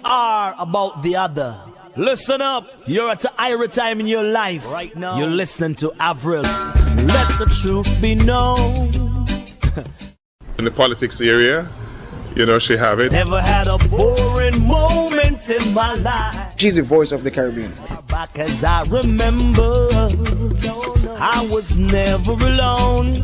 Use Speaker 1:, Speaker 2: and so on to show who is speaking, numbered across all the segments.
Speaker 1: are about the other. Listen up, you're at a higher time in your life. Right now, you listen to Avril. Let the truth be known.
Speaker 2: In the politics area, you know, she have it.
Speaker 1: Never had a boring moment in my life.
Speaker 3: She's the voice of the Caribbean.
Speaker 1: Back as I remember, I was never alone.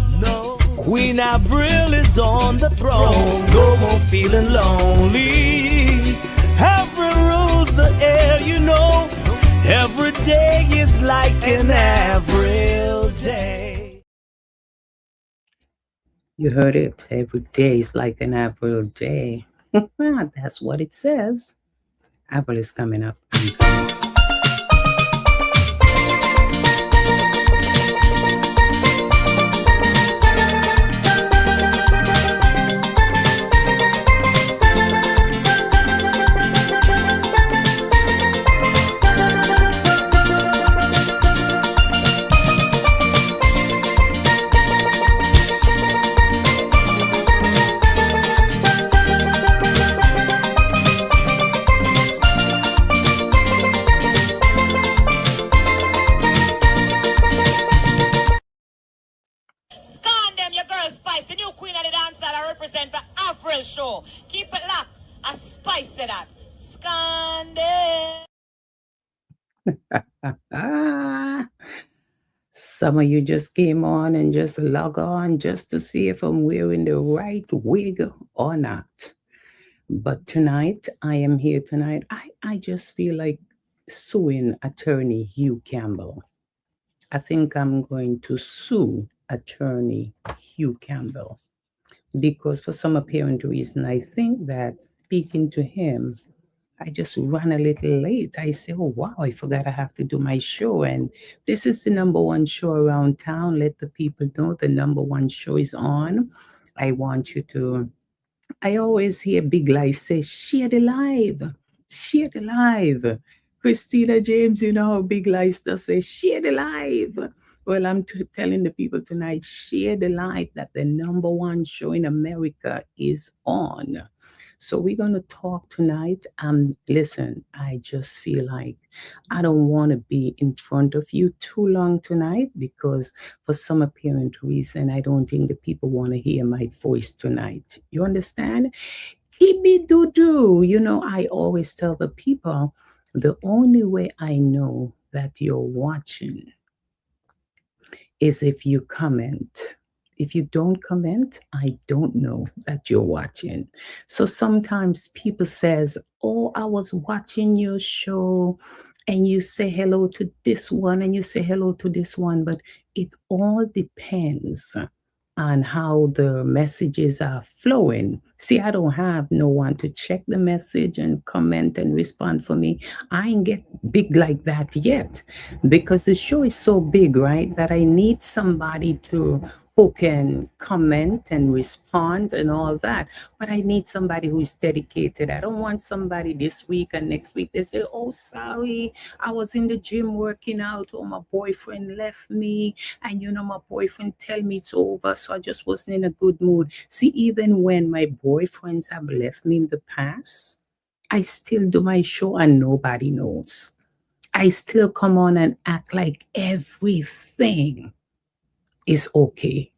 Speaker 1: Queen Avril is on the throne. No more feeling lonely. Avril rules the air, you know. Every day is like an Avril day.
Speaker 4: You heard it. Every day is like an Avril day. That's what it says. Avril is coming up.
Speaker 5: Show. Keep it locked. A spice to that. Scandal.
Speaker 4: Some of you just came on and just log on just to see if I'm wearing the right wig or not. But tonight, I am here tonight. I just feel like suing attorney Hugh Campbell. I think I'm going to sue attorney Hugh Campbell. Because for some apparent reason, I think that speaking to him, I just ran a little late. I say, oh, wow, I forgot I have to do my show. And this is the number one show around town. Let the people know the number one show is on. I want you to, I always hear Big Life say, share the live, share the live. Christina James, you know how Big Life does say, share the live. Well, I'm telling the people tonight, share the live that the number one show in America is on. So we're going to talk tonight. Listen, I just feel like I don't want to be in front of you too long tonight because for some apparent reason, I don't think the people want to hear my voice tonight. You understand? Kibby-doo-doo. You know, I always tell the people, the only way I know that you're watching is if you comment. If you don't comment, I don't know that you're watching. So sometimes people says, oh, I was watching your show and you say hello to this one and you say hello to this one, but it all depends on how the messages are flowing. See, I don't have no one to check the message and comment and respond for me. I ain't get big like that yet because the show is so big, right, that I need somebody who can comment and respond and all that. But I need somebody who is dedicated. I don't want somebody this week and next week they say, oh, sorry, I was in the gym working out, or my boyfriend left me, and you know, my boyfriend tell me it's over, so I just wasn't in a good mood. See, even when my boyfriends have left me in the past, I still do my show and nobody knows. I still come on and act like everything is okay.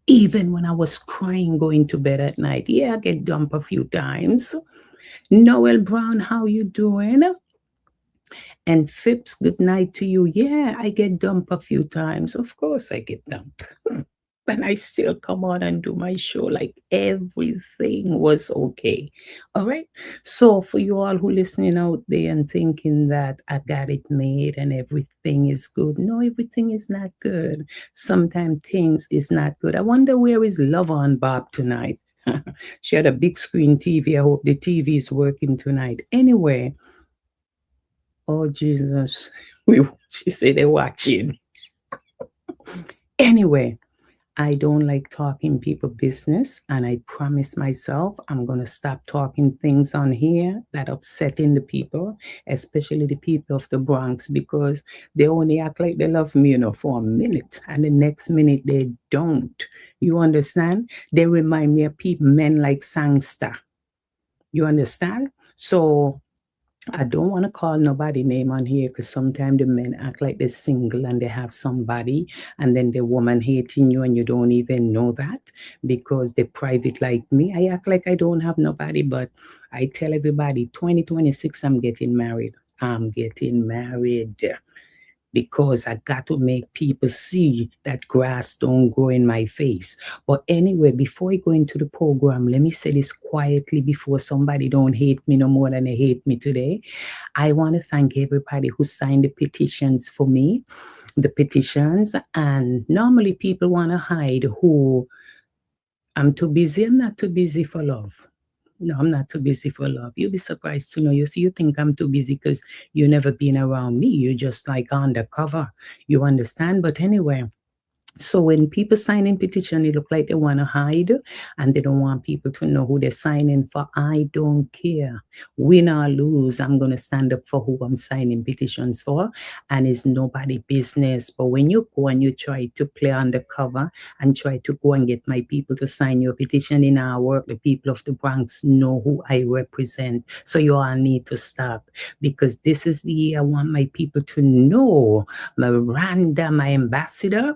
Speaker 4: Even when I was crying going to bed at night. Yeah, I get dumped a few times. Noel Brown, how you doing? And Phipps, good night to you. Yeah, I get dumped a few times. Of course I get dumped. And I still come on and do my show like everything was okay. All right. So for you all who listening out there and thinking that I got it made and everything is good. No, everything is not good. Sometimes things is not good. I wonder where is Love on Bob tonight? She had a big screen TV. I hope the TV is working tonight. Anyway. Oh, Jesus. She said they're watching. Anyway. I don't like talking people business, and I promise myself I'm going to stop talking things on here that upsetting the people, especially the people of the Bronx, because they only act like they love me, for a minute, and the next minute they don't. You understand? They remind me of men like Sangster. You understand? So I don't want to call nobody name on here because sometimes the men act like they're single and they have somebody, and then the woman hating you and you don't even know that because they're private like me. I act like I don't have nobody, but I tell everybody 2026 I'm getting married. I'm getting married because I got to make people see that grass don't grow in my face. But anyway, before I go into the program, let me say this quietly before somebody don't hate me no more than they hate me today. I want to thank everybody who signed the petitions for me, the petitions. And normally people want to hide who I'm too busy. I'm not too busy for love. No, I'm not too busy for love. You'll be surprised to know. You see, you think I'm too busy because you never been around me. You're just like undercover. You understand? But anyway, so when people sign in petition, it look like they want to hide and they don't want people to know who they're signing for. I don't care. Win or lose, I'm going to stand up for who I'm signing petitions for, and it's nobody business. But when you go and you try to play undercover and try to go and get my people to sign your petition in our work, the people of the Bronx know who I represent. So you all need to stop, because this is the year I want my people to know. Miranda, my ambassador,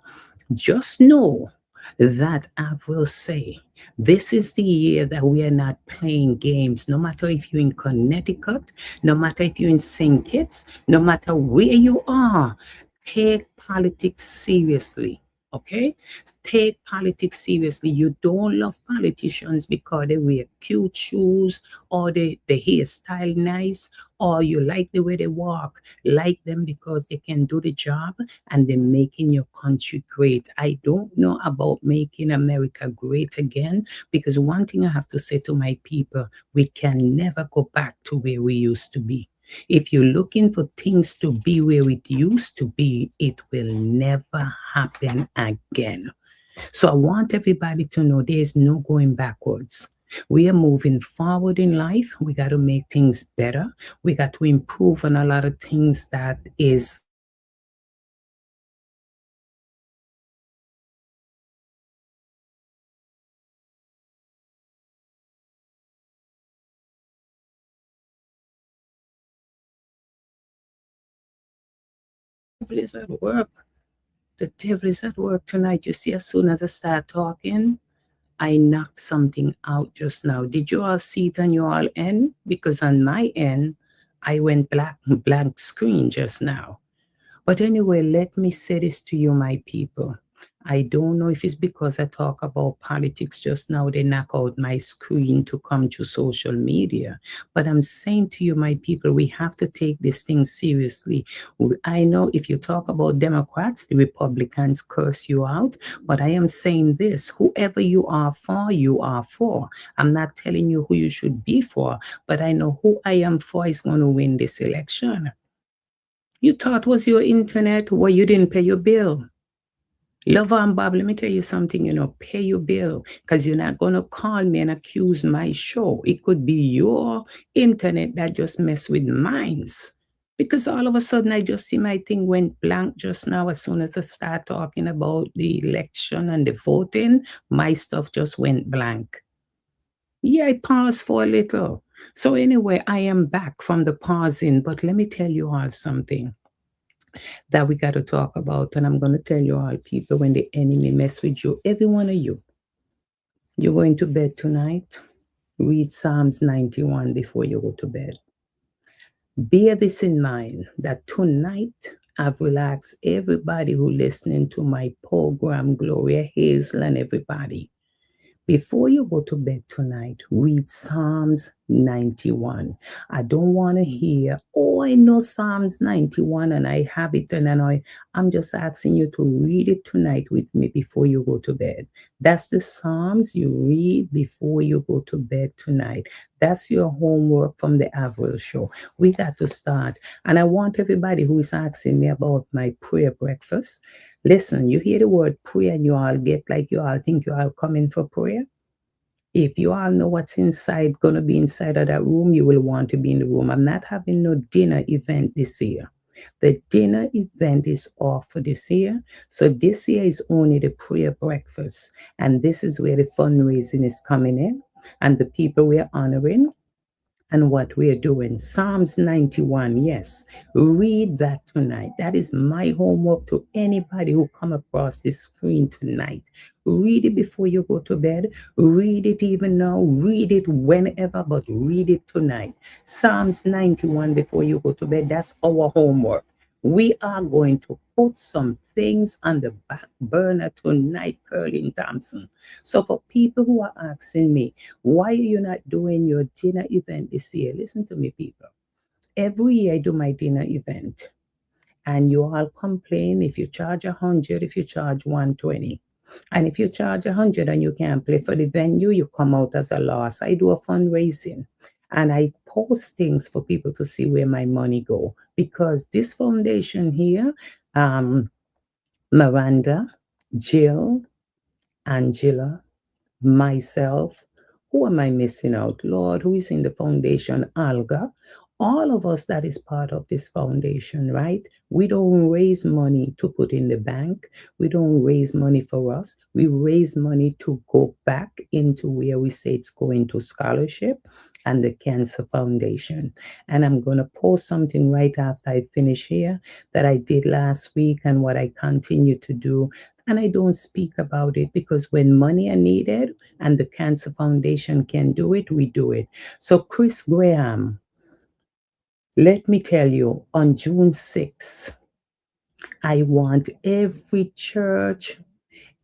Speaker 4: just know that I will say this is the year that we are not playing games. No matter if you're in Connecticut, no matter if you're in St. Kitts, no matter where you are, take politics seriously. Okay? Take politics seriously. You don't love politicians because they wear cute shoes or the hairstyle nice, or you like the way they walk. Like them because they can do the job and they're making your country great. I don't know about making America great again, because one thing I have to say to my people, we can never go back to where we used to be. If you're looking for things to be where it used to be, it will never happen again. So I want everybody to know there's no going backwards. We are moving forward in life. We got to make things better. We got to improve on a lot of things that is devil is at work. The devil is at work tonight. You see, as soon as I start talking, I knocked something out just now. Did you all see it on your all end? Because on my end, I went blank screen just now. But anyway, let me say this to you, my people. I don't know if it's because I talk about politics just now, they knock out my screen to come to social media. But I'm saying to you, my people, we have to take this thing seriously. I know if you talk about Democrats, the Republicans curse you out. But I am saying this, whoever you are for, you are for. I'm not telling you who you should be for, but I know who I am for is going to win this election. You thought was your internet where you didn't pay your bill. Lover and Bob, let me tell you something, pay your bill, because you're not going to call me and accuse my show. It could be your internet that just messed with mine's. Because all of a sudden, I just see my thing went blank just now. As soon as I start talking about the election and the voting, my stuff just went blank. Yeah, I paused for a little. So anyway, I am back from the pausing, but let me tell you all something that we got to talk about. And I'm going to tell you all, people, when the enemy mess with you, every one of you, you're going to bed tonight, read Psalms 91 before you go to bed. Bear this in mind, that tonight I've relaxed everybody who listening to my program, Gloria Hazel and everybody. Before you go to bed tonight, read Psalms 91. I don't want to hear, oh, I know Psalms 91 and I have it and I'm just asking you to read it tonight with me before you go to bed. That's the Psalms you read before you go to bed tonight. That's your homework from the Avril Show. We got to start. And I want everybody who is asking me about my prayer breakfast. Listen, you hear the word prayer and you all get like you all think you all coming for prayer. If you all know what's inside, going to be inside of that room, you will want to be in the room. I'm not having no dinner event this year. The dinner event is off for this year. So this year is only the prayer breakfast. And this is where the fundraising is coming in and the people we're honoring. and what we're doing. Psalms 91, yes. Read that tonight. That is my homework to anybody who come across this screen tonight. Read it before you go to bed. Read it even now. Read it whenever, but read it tonight. Psalms 91 before you go to bed. That's our homework. We are going to put some things on the back burner tonight, Curlin Thompson. So for people who are asking me, why are you not doing your dinner event this year? Listen to me, people. Every year I do my dinner event, and you all complain if you charge 100, if you charge 120. And if you charge 100 and you can't pay for the venue, you come out as a loss. I do a fundraising, and I post things for people to see where my money go, because this foundation here, Miranda, Jill, Angela, myself, who am I missing out? Lord, who is in the foundation? Alga. All of us that is part of this foundation, right? We don't raise money to put in the bank. We don't raise money for us. We raise money to go back into where we say it's going to scholarship and the Cancer Foundation. And I'm going to post something right after I finish here that I did last week and what I continue to do. And I don't speak about it because when money are needed and the Cancer Foundation can do it, we do it. So Chris Graham, let me tell you, on June 6th, I want every church,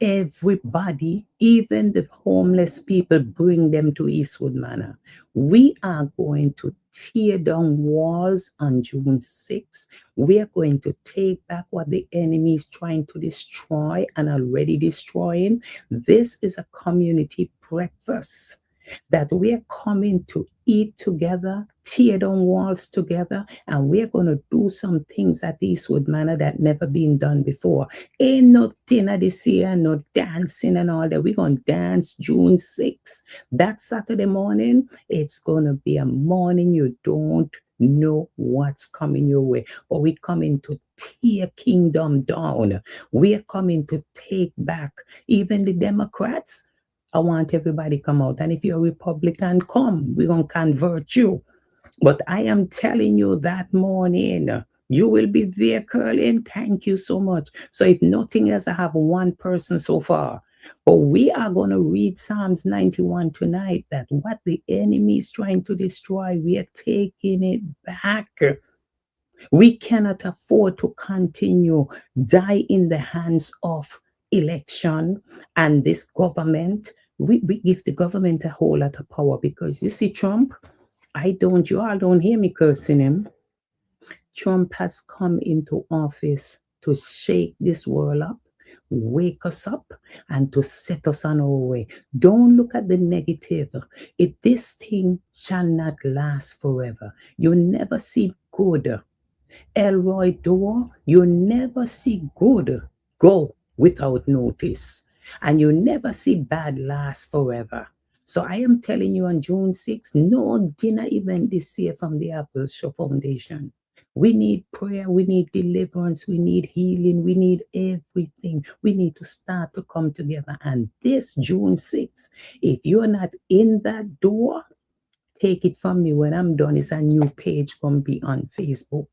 Speaker 4: everybody, even the homeless people, bring them to Eastwood Manor. We are going to tear down walls on June 6th. We are going to take back what the enemy is trying to destroy and already destroying. This is a community breakfast that we are coming to eat together, tear down walls together, and we're going to do some things at Eastwood Manor that never been done before. Ain't no dinner this year, no dancing and all that. We're going to dance June 6th. That Saturday morning, it's going to be a morning you don't know what's coming your way. But we're coming to tear kingdom down. We're coming to take back even the Democrats. I want everybody come out. And if you're a Republican, come. We're going to convert you. But I am telling you that morning, you will be there, Curlin. Thank you so much. So if nothing else, I have one person so far. But we are going to read Psalms 91 tonight, that what the enemy is trying to destroy, we are taking it back. We cannot afford to continue die in the hands of election and this government. We give the government a whole lot of power, because you see Trump, you all don't hear me cursing him. Trump has come into office to shake this world up, wake us up, and to set us on our way. Don't look at the negative. This thing shall not last forever. You never see good. Elroy Doer, you never see good go without notice. And you never see bad last forever. So I am telling you, on June 6th, no dinner event this year from the Apple Show Foundation. We need prayer, we need deliverance, we need healing, we need everything. We need to start to come together. And this June 6th, if you're not in that door, take it from me. When I'm done, it's a new page going to be on Facebook,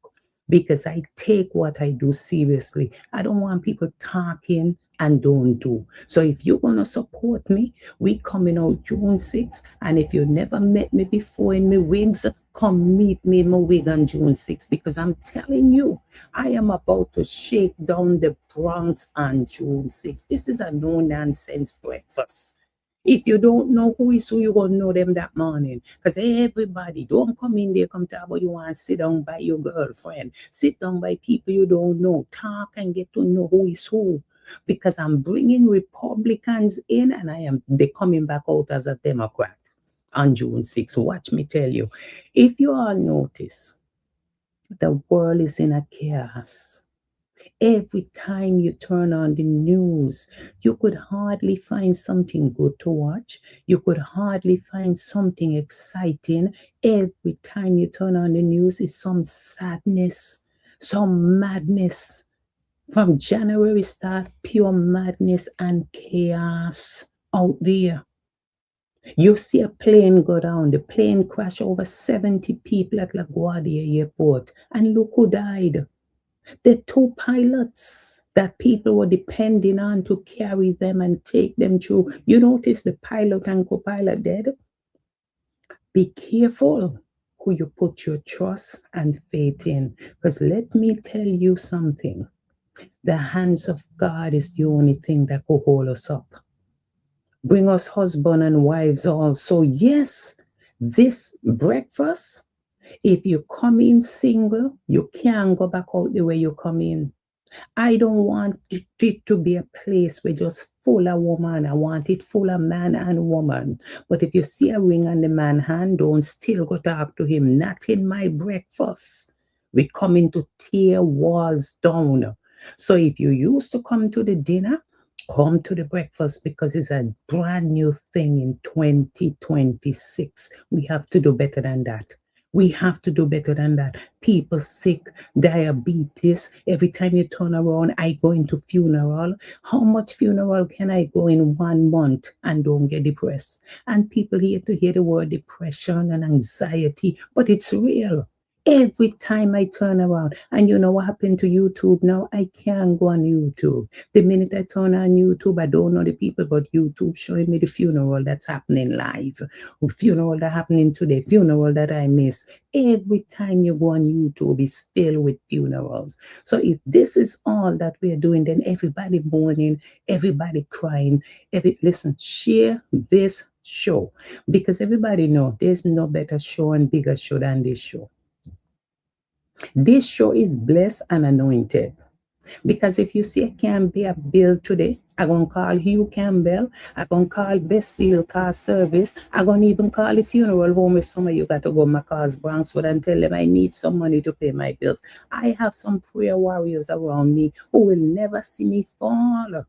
Speaker 4: because I take what I do seriously. I don't want people talking and don't do. So if you're going to support me, we coming out June 6th. And if you never met me before in my wigs, come meet me in my wig on June 6th, because I'm telling you, I am about to shake down the Bronx on June 6th. This is a no-nonsense breakfast. If you don't know who is who, you're going to know them that morning. Because everybody, don't come in there, come talk about you want to sit down by your girlfriend. Sit down by people you don't know. Talk and get to know who is who. Because I'm bringing Republicans in, and they're coming back out as a Democrat on June 6th. Watch me tell you. If you all notice, the world is in a chaos. Every time you turn on the news, you could hardly find something good to watch. You could hardly find something exciting. Every time you turn on the news, is some sadness, some madness. From January start, pure madness and chaos out there. You see a plane go down, the plane crash over 70 people at LaGuardia Airport, and look who died. The two pilots that people were depending on to carry them and take them through. You notice the pilot and co-pilot dead? Be careful who you put your trust and faith in. Because let me tell you something. The hands of God is the only thing that could hold us up. Bring us husband and wives also. Yes, this breakfast, if you come in single, you can't go back out the way you come in. I don't want it to be a place where just full of woman. I want it full of man and woman. But if you see a ring on the man hand, don't still go talk to him. Not in my breakfast. We coming to tear walls down. So if you used to come to the dinner, come to the breakfast because it's a brand new thing in 2026. We have to do better than that. We have to do better than that. People sick, diabetes. Every time you turn around, I go into funeral. How much funeral can I go in 1 month and don't get depressed? And people here to hear the word depression and anxiety, but it's real. Every time I turn around, and you know what happened to YouTube now? I can't go on YouTube. The minute I turn on YouTube, I don't know the people, but YouTube showing me the funeral that's happening live, funeral that happening today, funeral that I miss. Every time you go on YouTube, it's filled with funerals. So if this is all that we're doing, then everybody mourning, everybody crying. Listen, share this show because everybody know there's no better show and bigger show than this show. This show is blessed and anointed. Because if you see I can't be a bill today, I'm going to call Hugh Campbell. I'm going to call Best Deal Car Service. I'm going to even call the funeral home if some of you got to go to my car's Bronxwood and tell them I need some money to pay my bills. I have some prayer warriors around me who will never see me fall.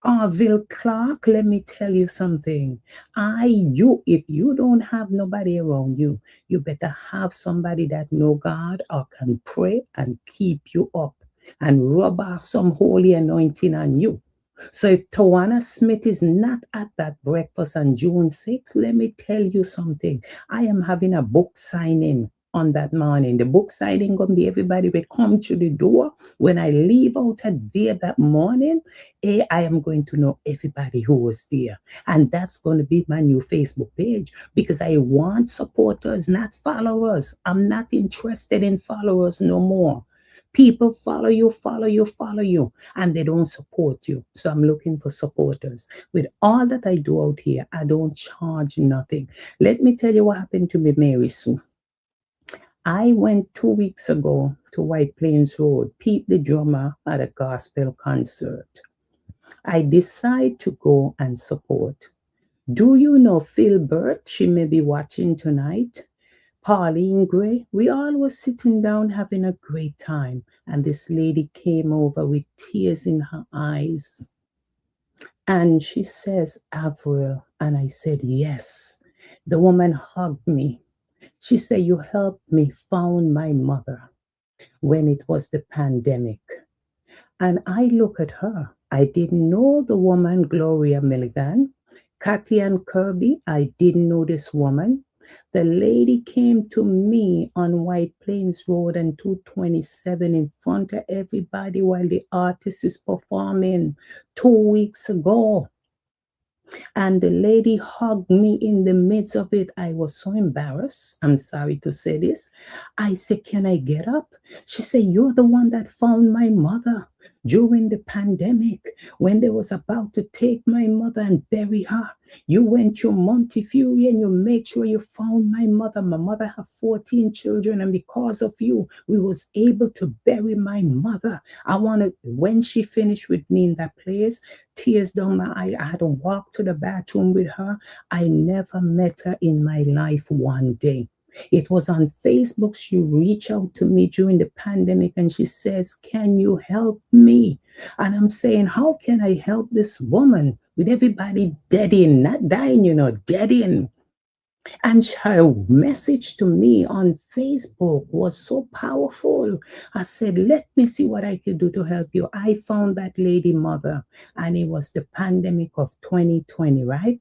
Speaker 4: Orville Clark, let me tell you something. If you don't have nobody around you, you better have somebody that know God or can pray and keep you up and rub off some holy anointing on you. So if Tawana Smith is not at that breakfast on June 6th, let me tell you something. I am having a book signing on that morning. The book signing going to be everybody will come through the door. When I leave out at there that morning, I am going to know everybody who was there. And that's going to be my new Facebook page because I want supporters, not followers. I'm not interested in followers no more. People follow you, and they don't support you. So I'm looking for supporters. With all that I do out here, I don't charge nothing. Let me tell you what happened to me, Mary Sue. I went 2 weeks ago to White Plains Road, Pete the drummer at a gospel concert. I decide to go and support. Do you know Phil Burt? She may be watching tonight. Pauline Gray, we all were sitting down having a great time. And this lady came over with tears in her eyes. And she says, Avril. And I said, yes. The woman hugged me. She said, you helped me found my mother when it was the pandemic. And I look at her. I didn't know the woman, Gloria Milligan. Kathy and Kirby, I didn't know this woman. The lady came to me on White Plains Road and 227 in front of everybody while the artist is performing 2 weeks ago. And the lady hugged me in the midst of it. I was so embarrassed. I'm sorry to say this. I said, can I get up? She said, you're the one that found my mother during the pandemic when they was about to take my mother and bury her. You went to Montefiore and you made sure you found my mother. My mother had 14 children, and because of you, we was able to bury my mother. When she finished with me in that place, tears down my eye. I had to walk to the bathroom with her. I never met her in my life one day. It was on Facebook. She reached out to me during the pandemic and she says, can you help me? And I'm saying, how can I help this woman with everybody dead in, not dying, dead in? And her message to me on Facebook was so powerful. I said, let me see what I could do to help you. I found that lady mother, and it was the pandemic of 2020, right?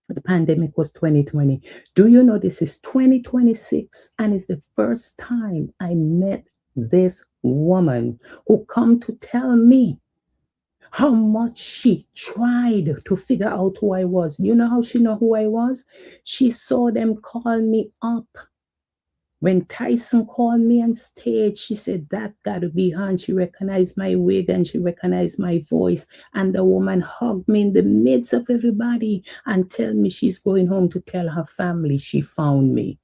Speaker 4: The pandemic was 2020. Do you know this is 2026 and it's the first time I met this woman who come to tell me how much she tried to figure out who I was. You know how she know who I was? She saw them call me up. When Tyson called me on stage, she said, that gotta be her. And she recognized my wig and she recognized my voice. And the woman hugged me in the midst of everybody and tell me she's going home to tell her family she found me.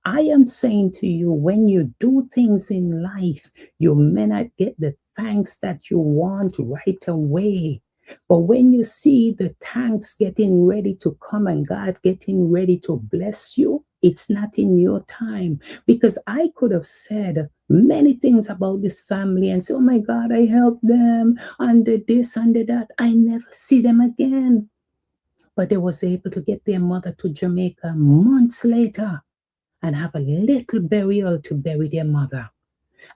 Speaker 4: I am saying to you, when you do things in life, you may not get the thanks that you want right away. But when you see the thanks getting ready to come and God getting ready to bless you, it's not in your time. Because I could have said many things about this family and say, oh my God, I helped them under this, under that. I never see them again. But they was able to get their mother to Jamaica months later and have a little burial to bury their mother.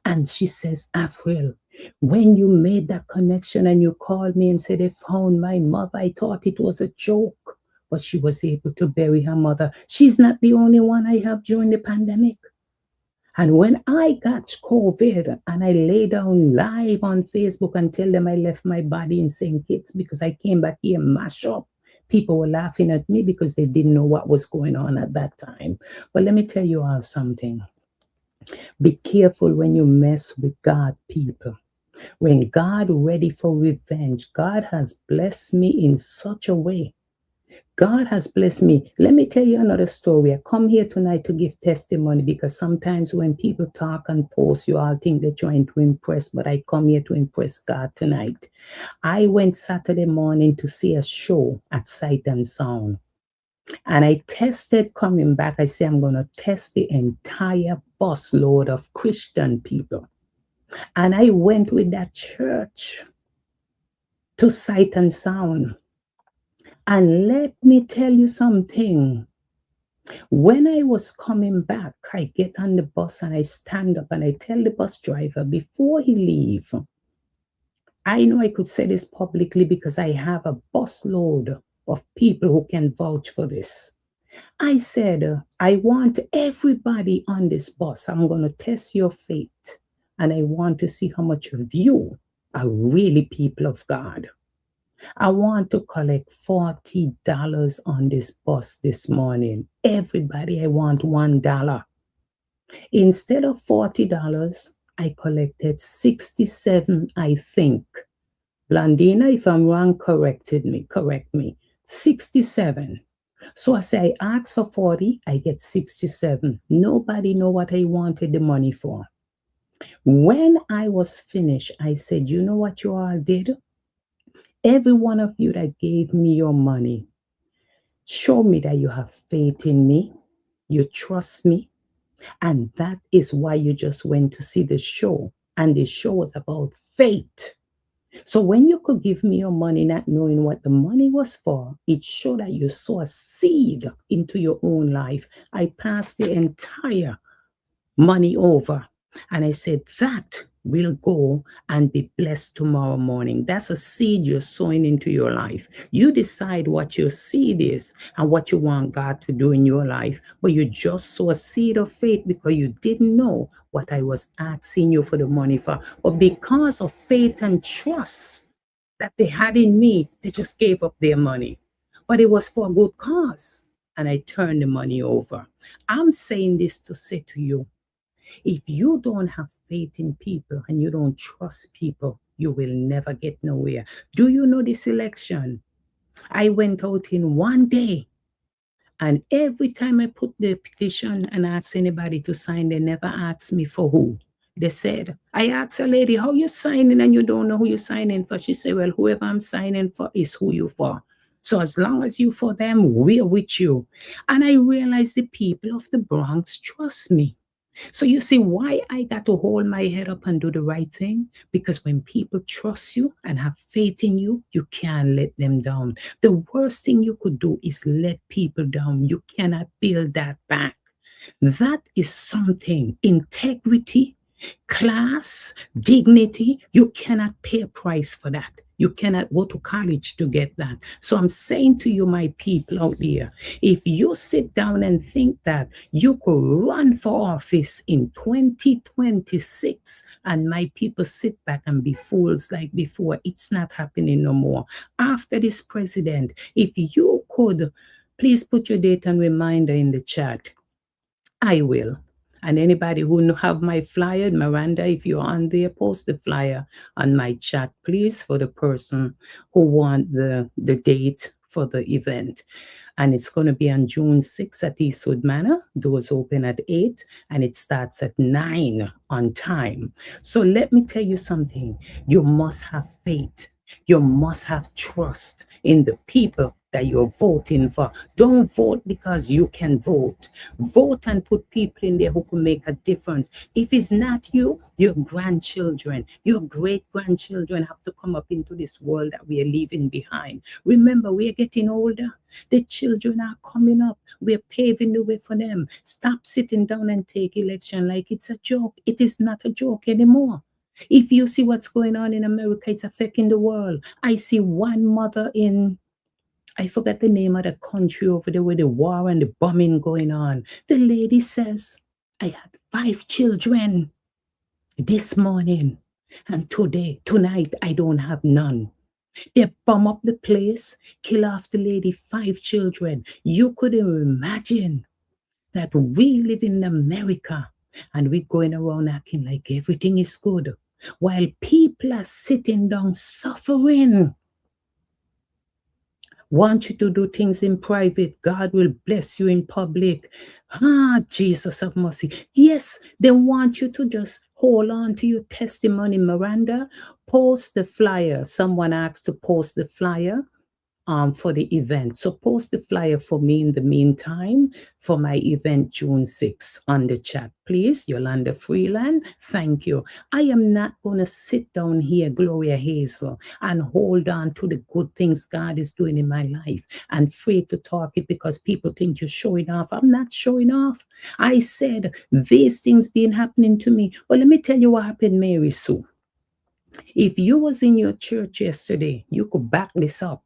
Speaker 4: And she says, Avril, when you made that connection and you called me and said they found my mother, I thought it was a joke, but she was able to bury her mother. She's not the only one I helped during the pandemic. And when I got COVID and I lay down live on Facebook and tell them I left my body in St. Kitts because I came back here mash up, people were laughing at me because they didn't know what was going on at that time. But let me tell you all something. Be careful when you mess with God, people. When God ready for revenge, God has blessed me in such a way. God has blessed me. Let me tell you another story. I come here tonight to give testimony because sometimes when people talk and post, you all think they're trying to impress, but I come here to impress God tonight. I went Saturday morning to see a show at Sight and Sound. And I tested coming back. I say, I'm going to test the entire busload of Christian people. And I went with that church to Sight and Sound. And let me tell you something. When I was coming back, I get on the bus and I stand up and I tell the bus driver before he leave, I know I could say this publicly because I have a busload of people who can vouch for this. I said, I want everybody on this bus. I'm going to test your faith. And I want to see how much of you are really people of God. I want to collect $40 on this bus this morning. Everybody, I want $1. Instead of $40, I collected 67, I think. Blandina, if I'm wrong, correct me. 67. So I say I ask for 40, I get 67. Nobody know what I wanted the money for. When I was finished, I said, you know what you all did? Every one of you that gave me your money, show me that you have faith in me, you trust me, and that is why you just went to see the show. And the show was about faith. So when you could give me your money not knowing what the money was for, it showed that you saw a seed into your own life. I passed the entire money over and I said, that will go and be blessed tomorrow morning. That's a seed you're sowing into your life. You decide what your seed is and what you want God to do in your life. But you just sow a seed of faith because you didn't know what I was asking you for the money for. But because of faith and trust that they had in me, they just gave up their money. But it was for a good cause. And I turned the money over. I'm saying this to say to you, if you don't have faith in people and you don't trust people, you will never get nowhere. Do you know this election? I went out in one day and every time I put the petition and asked anybody to sign, they never asked me for who. They said, I asked a lady, how you signing and you don't know who you're signing for? She said, well, whoever I'm signing for is who you for. So as long as you for them, we're with you. And I realized the people of the Bronx trust me. So you see why I got to hold my head up and do the right thing? Because when people trust you and have faith in you, you can't let them down. The worst thing you could do is let people down. You cannot build that back. That is something. Integrity, class, dignity, you cannot pay a price for that. You cannot go to college to get that. So I'm saying to you, my people out there, if you sit down and think that you could run for office in 2026 and my people sit back and be fools like before, it's not happening no more. After this president, if you could, please put your date and reminder in the chat. I will. And anybody who have my flyer, Miranda, if you're on there, post the flyer on my chat, please, for the person who want the date for the event. And it's going to be on June 6th at Eastwood Manor. Doors open at 8 and it starts at 9 on time. So let me tell you something. You must have faith. You must have trust in the people that you're voting for. Don't vote because you can vote. Vote and put people in there who can make a difference. If it's not you, your grandchildren, your great-grandchildren have to come up into this world that we are leaving behind. Remember, we are getting older. The children are coming up. We're paving the way for them. Stop sitting down and take election like it's a joke. It is not a joke anymore. If you see what's going on in America, it's affecting the world. I see one mother in, I forgot the name of the country over there with the war and the bombing going on. The lady says, I had 5 children this morning, and tonight, I don't have none. They bomb up the place, kill off the lady, 5 children. You couldn't imagine that we live in America and we're going around acting like everything is good, while people are sitting down suffering. Want you to do things in private, God will bless you in public. Jesus have mercy. Yes, they want you to just hold on to your testimony. Miranda, post the flyer. Someone asked to post the flyer for the event. So post the flyer for me in the meantime for my event June 6th on the chat, please. Yolanda Freeland, thank you. I am not going to sit down here, Gloria Hazel, and hold on to the good things God is doing in my life and afraid to talk it because people think you're showing off. I'm not showing off. I said these things been happening to me. Well, let me tell you what happened, Mary Sue. If you was in your church yesterday, you could back this up.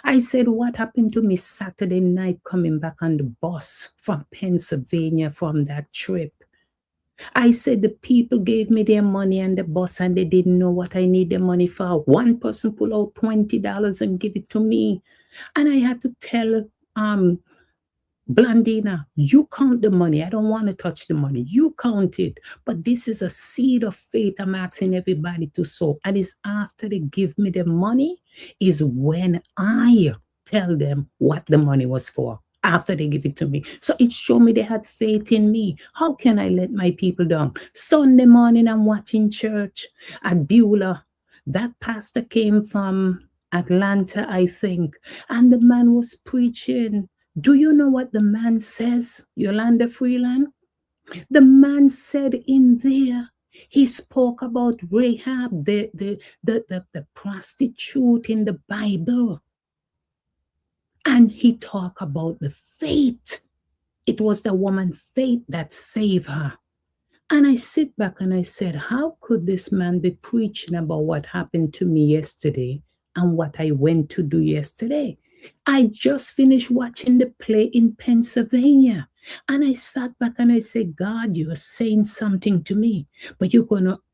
Speaker 4: I said, what happened to me Saturday night coming back on the bus from Pennsylvania from that trip? I said the people gave me their money on the bus and they didn't know what I need the money for. One person pulled out $20 and give it to me. And I had to tell Blandina, you count the money. I don't want to touch the money. You count it. But this is a seed of faith I'm asking everybody to sow. And it's after they give me the money is when I tell them what the money was for. After they give it to me. So it showed me they had faith in me. How can I let my people down? Sunday morning, I'm watching church at Beulah. That pastor came from Atlanta, I think. And the man was preaching. Do you know what the man says, Yolanda Freeland? The man said in there, he spoke about Rahab, the prostitute in the Bible. And he talked about the faith. It was the woman's faith that saved her. And I sit back and I said, how could this man be preaching about what happened to me yesterday and what I went to do yesterday? I just finished watching the play in Pennsylvania. And I sat back and I said, God, you're saying something to me, but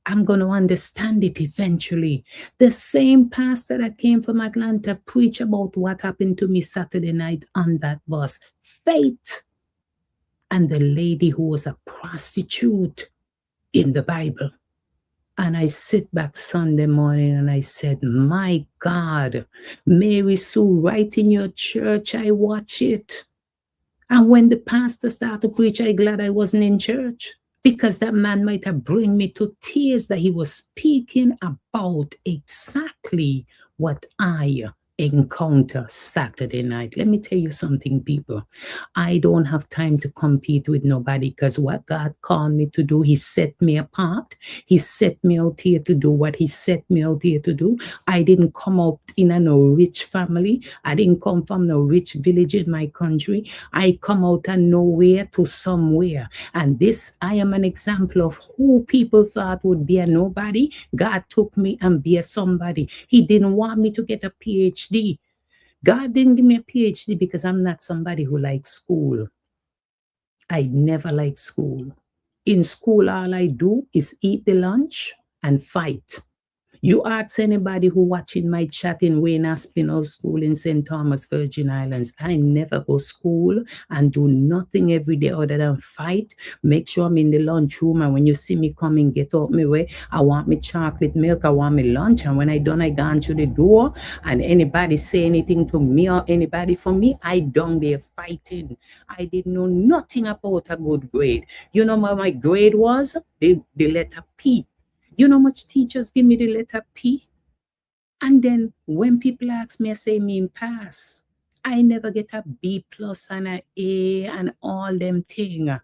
Speaker 4: I'm going to understand it eventually. The same pastor that came from Atlanta preached about what happened to me Saturday night on that bus. Faith. And the lady who was a prostitute in the Bible. And I sit back Sunday morning and I said, my God, Mary Sue, right in your church, I watch it. And when the pastor started to preach, I'm glad I wasn't in church. Because that man might have bring me to tears that he was speaking about exactly what I encounter Saturday night. Let me tell you something, people. I don't have time to compete with nobody because what God called me to do, He set me apart. He set me out here to do what He set me out here to do. I didn't come out in a no rich family. I didn't come from no rich village in my country. I come out of nowhere to somewhere. And this, I am an example of who people thought would be a nobody. God took me and be a somebody. He didn't want me to get a PhD. God didn't give me a PhD because I'm not somebody who likes school. I never liked school. In school, all I do is eat the lunch and fight. You ask anybody who watching my chat in Wayne Aspinall School in St. Thomas, Virgin Islands, I never go school and do nothing every day other than fight. Make sure I'm in the lunchroom, and when you see me coming, get out my way. I want me chocolate milk, I want me lunch, and when I done, I gone through the door, and anybody say anything to me or anybody for me, I down there fighting. I didn't know nothing about a good grade. You know what my grade was? The letter P. You know how much teachers give me the letter P? And then when people ask me, I say mean pass. I never get a B plus and an A and all them thing.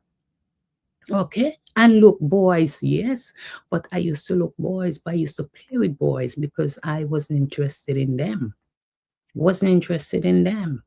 Speaker 4: Okay? And look, boys, yes. But I used to look boys, but I used to play with boys because I wasn't interested in them. Wasn't interested in them.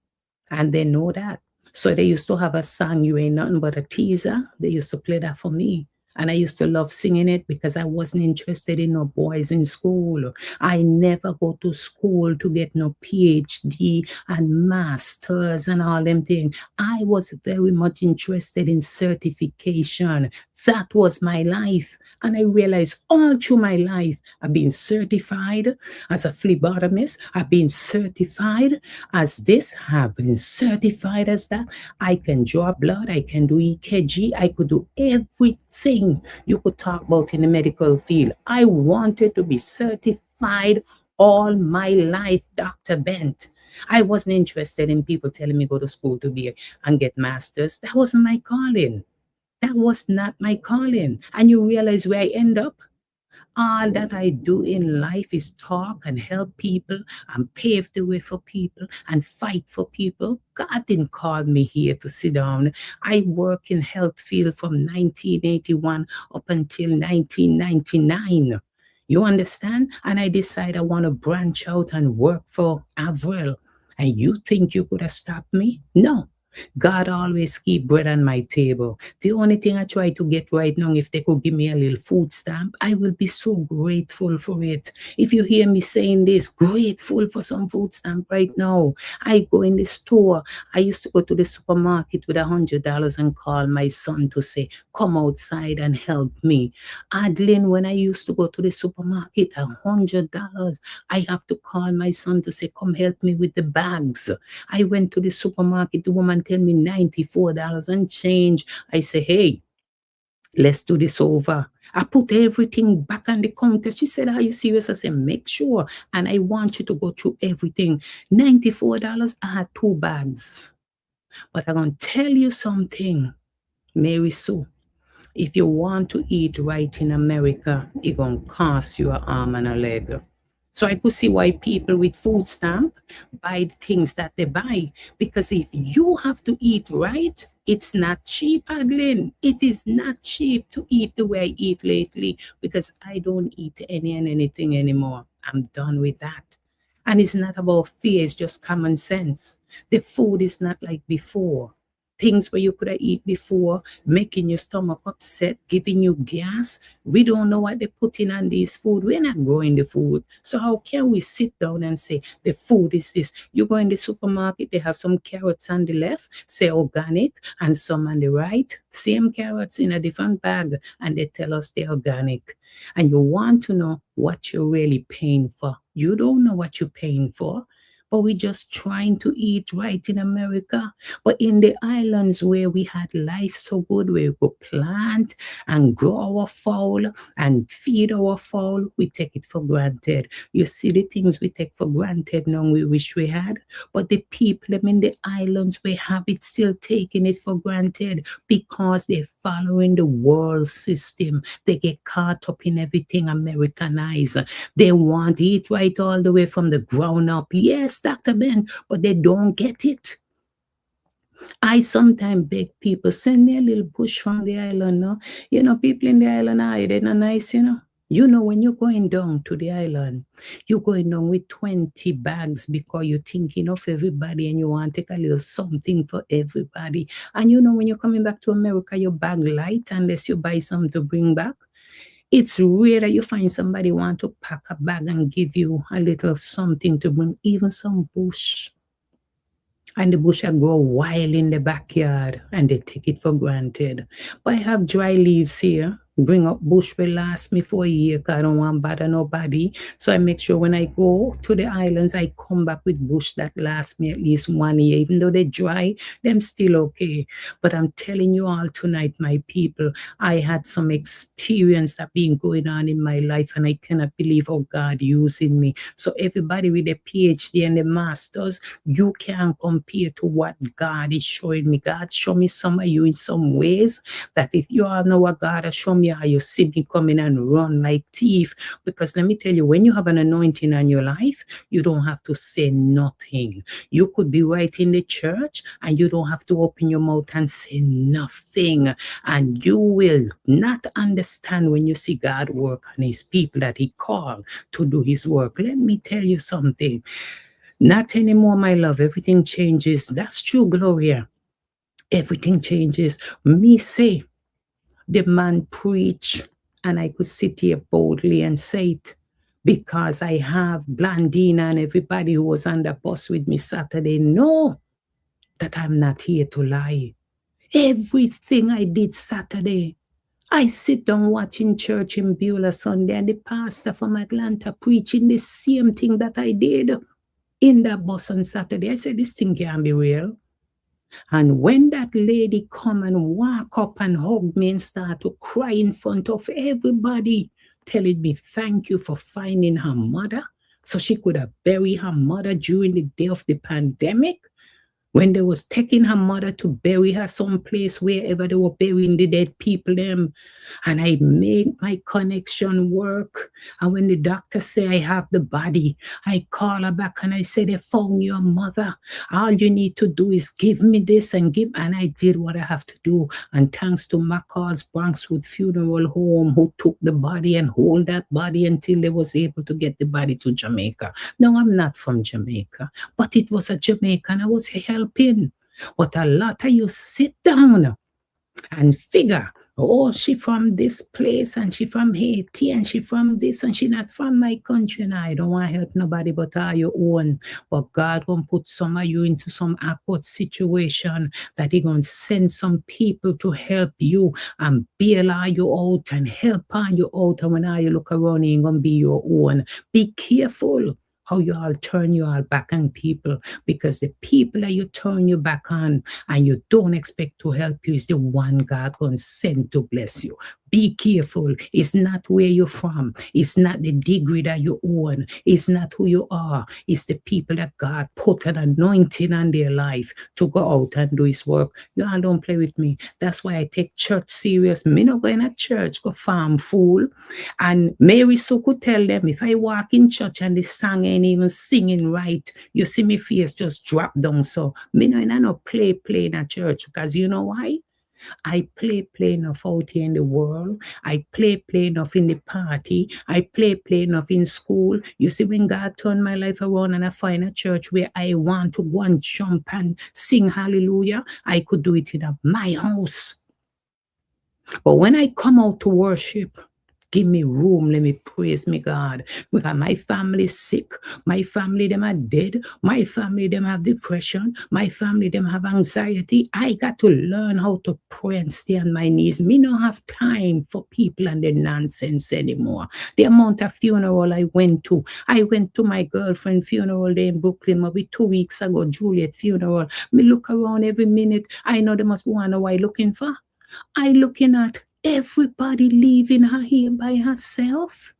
Speaker 4: And they know that. So they used to have a song, You Ain't Nothing But a Teaser. They used to play that for me. And I used to love singing it because I wasn't interested in no boys in school. I never go to school to get no PhD and masters and all them things. I was very much interested in certification. That was my life. And I realized all through my life, I've been certified as a phlebotomist. I've been certified as this. I've been certified as that. I can draw blood. I can do EKG. I could do everything you could talk about in the medical field. I wanted to be certified all my life, Dr. Bent. I wasn't interested in people telling me go to school to be and get masters. That wasn't my calling. That was not my calling. And you realize where I end up? All that I do in life is talk and help people and pave the way for people and fight for people. God didn't call me here to sit down. I work in health field from 1981 up until 1999. You understand? And I decided I want to branch out and work for Avril. And you think you could have stopped me? No. God always keep bread on my table. The only thing I try to get right now, if they could give me a little food stamp, I will be so grateful for it. If you hear me saying this, grateful for some food stamp right now. I go in the store. I used to go to the supermarket with $100 and call my son to say, come outside and help me. Adeline, when I used to go to the supermarket, $100, I have to call my son to say, come help me with the bags. I went to the supermarket, the woman tell me $94 and change. I say, hey, let's do this over. I put everything back on the counter. She said, are you serious? I said, make sure. And I want you to go through everything. $94, I had 2 bags. But I'm going to tell you something, Mary Sue. If you want to eat right in America, it's going to cost you an arm and a leg. So I could see why people with food stamp buy the things that they buy. Because if you have to eat right, it's not cheap, Adeline. It is not cheap to eat the way I eat lately because I don't eat any and anything anymore. I'm done with that. And it's not about fear, it's just common sense. The food is not like before. Things where you could have eat before, making your stomach upset, giving you gas. We don't know what they're putting on these food. We're not growing the food. So how can we sit down and say, the food is this? You go in the supermarket, they have some carrots on the left, say organic, and some on the right. Same carrots in a different bag, and they tell us they're organic. And you want to know what you're really paying for. You don't know what you're paying for. But we're just trying to eat right in America. But in the islands where we had life so good, where we could plant and grow our fowl and feed our fowl, we take it for granted. You see the things we take for granted now we wish we had. But the people in the islands, we have it still taking it for granted because they're following the world system. They get caught up in everything Americanized. They want to eat right all the way from the ground up. Yes, Yes, Dr. Ben, but they don't get it. I sometimes beg people, send me a little bush from the island now. You know, people in the island are they're not nice, you know. You know, when you're going down to the island, you're going down with 20 bags because you're thinking of everybody and you want to take a little something for everybody. And you know, when you're coming back to America, your bag light unless you buy something to bring back. It's rare that you find somebody want to pack a bag and give you a little something to bring, even some bush. And the bush grow wild in the backyard and they take it for granted. But I have dry leaves here. Bring up bush will last me for a year because I don't want to bother nobody. So I make sure when I go to the islands, I come back with bush that lasts me at least 1 year. Even though they're dry, them still okay. But I'm telling you all tonight, my people, I had some experience that been going on in my life and I cannot believe how God using me. So everybody with a PhD and a master's, you can compare to what God is showing me. God show me some of you in some ways that if you all know what God has shown me, how you see me coming and run like thief. Because let me tell you, when you have an anointing on your life, you don't have to say nothing. You could be right in the church and you don't have to open your mouth and say nothing. And you will not understand when you see God work on his people that he called to do his work. Let me tell you something. Not anymore, my love. Everything changes. That's true, Gloria. Everything changes. Me say, the man preach, and I could sit here boldly and say it because I have Blandina and everybody who was on the bus with me Saturday know that I'm not here to lie. Everything I did Saturday, I sit down watching church in Beulah Sunday and the pastor from Atlanta preaching the same thing that I did in that bus on Saturday. I said, this thing can't be real. And when that lady come and walk up and hug me and start to cry in front of everybody, telling me thank you for finding her mother so she could have buried her mother during the day of the pandemic, when they was taking her mother to bury her someplace wherever they were burying the dead people them. And I made my connection work. And when the doctor say I have the body, I call her back and I say, they found your mother. All you need to do is give me this and give. And I did what I have to do. And thanks to McCall's Bronxwood Funeral Home, who took the body and hold that body until they was able to get the body to Jamaica. No, I'm not from Jamaica, but it was a Jamaican I was helping. But a lot of you sit down and figure, oh, she from this place and she from Haiti and she from this and she not from my country. And I don't want to help nobody but all your own. But God gonna put some of you into some awkward situation that he gonna send some people to help you and bail all you out and help on you out. And when all you look around, it ain't gonna be your own. Be careful how you all turn you all back on people, because the people that you turn your back on and you don't expect to help you is the one God gonna send to bless you. Be careful. It's not where you're from. It's not the degree that you own. It's not who you are. It's the people that God put an anointing on their life to go out and do his work. You all don't play with me. That's why I take church serious. Me not going to church, go farm fool. And Mary Sue could tell them, if I walk in church and the song ain't even singing right, you see me face just drop down. So me no play in a church, because you know why? I play enough out here in the world. I play enough in the party. I play enough in school. You see, when God turned my life around and I find a church where I want to go and jump and sing hallelujah, I could do it in my house. But when I come out to worship, give me room, let me praise me God. Because my family's sick. My family, them are dead. My family, them have depression. My family, them have anxiety. I got to learn how to pray and stay on my knees. Me don't have time for people and their nonsense anymore. The amount of funeral I went to my girlfriend's funeral there in Brooklyn maybe 2 weeks ago, Juliet funeral. Me look around every minute. I know there must be one I looking for. I looking at everybody leaving her here by herself.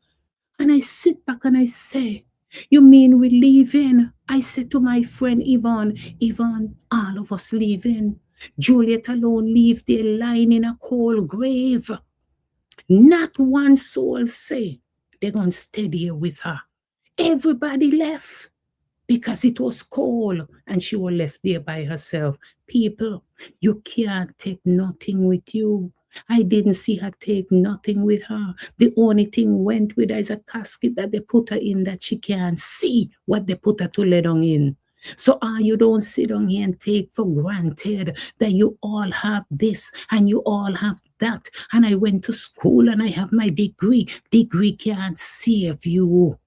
Speaker 4: And I sit back and I say, you mean we leaving? I said to my friend Yvonne, all of us leaving. Juliet alone leave there lying in a cold grave. Not one soul say they're going to stay there with her. Everybody left. because it was cold and she was left there by herself. People, you can't take nothing with you. I didn't see her take nothing with her. The only thing went with her is a casket that they put her in that she can't see what they put her to lay down in. So you don't sit down here and take for granted that you all have this and you all have that. And I went to school and I have my degree. Degree can't save you.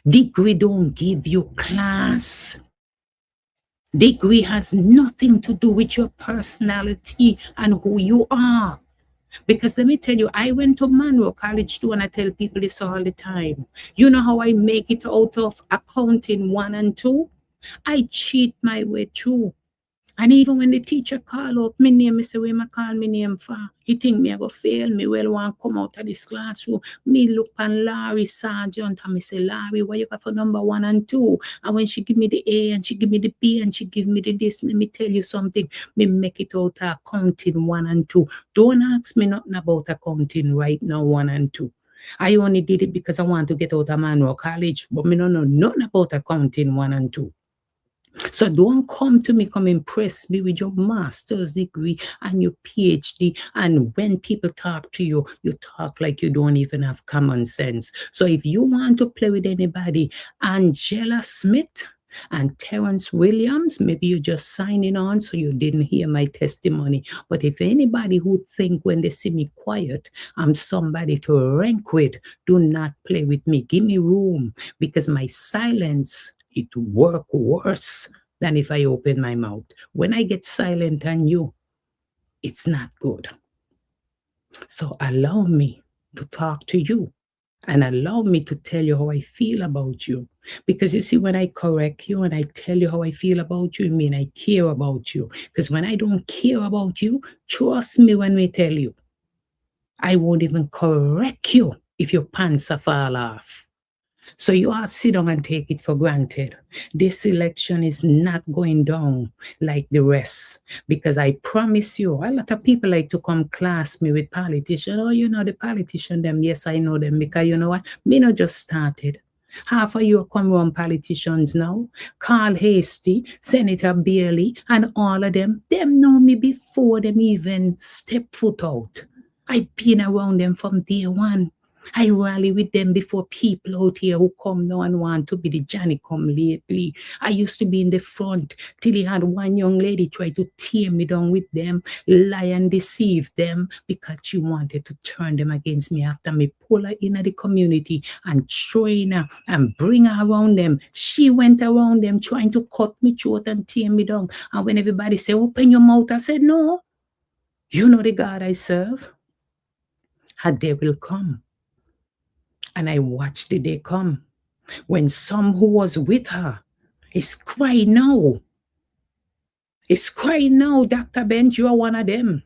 Speaker 4: Degree don't give you class. Degree has nothing to do with your personality and who you are. Because let me tell you, I went to Monroe College too, and I tell people this all the time. You know how I make it out of accounting 1 and 2? I cheat my way through. And even when the teacher call up my name, I say, where I call my name for? He think me I go fail, me well want come out of this classroom. Me look on Larry Sergeant and me say, Larry, why you got for number 1 and 2? And when she give me the A and she give me the B and she give me the this, let me tell you something, me make it out of accounting 1 and 2. Don't ask me nothing about accounting right now, 1 and 2. I only did it because I want to get out of Monroe College, but me don't know nothing about accounting 1 and 2. So don't come to me, come impress me with your master's degree and your PhD. And when people talk to you, you talk like you don't even have common sense. So if you want to play with anybody, Angela Smith and Terrence Williams, maybe you're just signing on so you didn't hear my testimony. But if anybody who think when they see me quiet, I'm somebody to rank with, do not play with me. Give me room, because my silence, it work worse than if I open my mouth. When I get silent on you, it's not good. So allow me to talk to you and allow me to tell you how I feel about you. Because you see, when I correct you and I tell you how I feel about you, I mean I care about you. Because when I don't care about you, trust me when we tell you, I won't even correct you if your pants are fall off. So you all sit down and take it for granted. This election is not going down like the rest, because I promise you, a lot of people like to come class me with politicians. Oh, you know the politician them. Yes, I know them, because you know what? Me not just started. Half of you come around politicians now. Carl Hasty, Senator Bailey, and all of them know me before them even step foot out. I've been around them from day one. I rally with them before people out here who come now and want to be the Johnny come lately. I used to be in the front till he had one young lady try to tear me down with them, lie and deceive them, because she wanted to turn them against me after me pull her in the community and train her and bring her around them. She went around them trying to cut me throat and tear me down. And when everybody said, open your mouth, I said, no. You know the God I serve. Her day will come. And I watched the day come when some who was with her is crying now. It's crying now, Dr. Benj, you are one of them.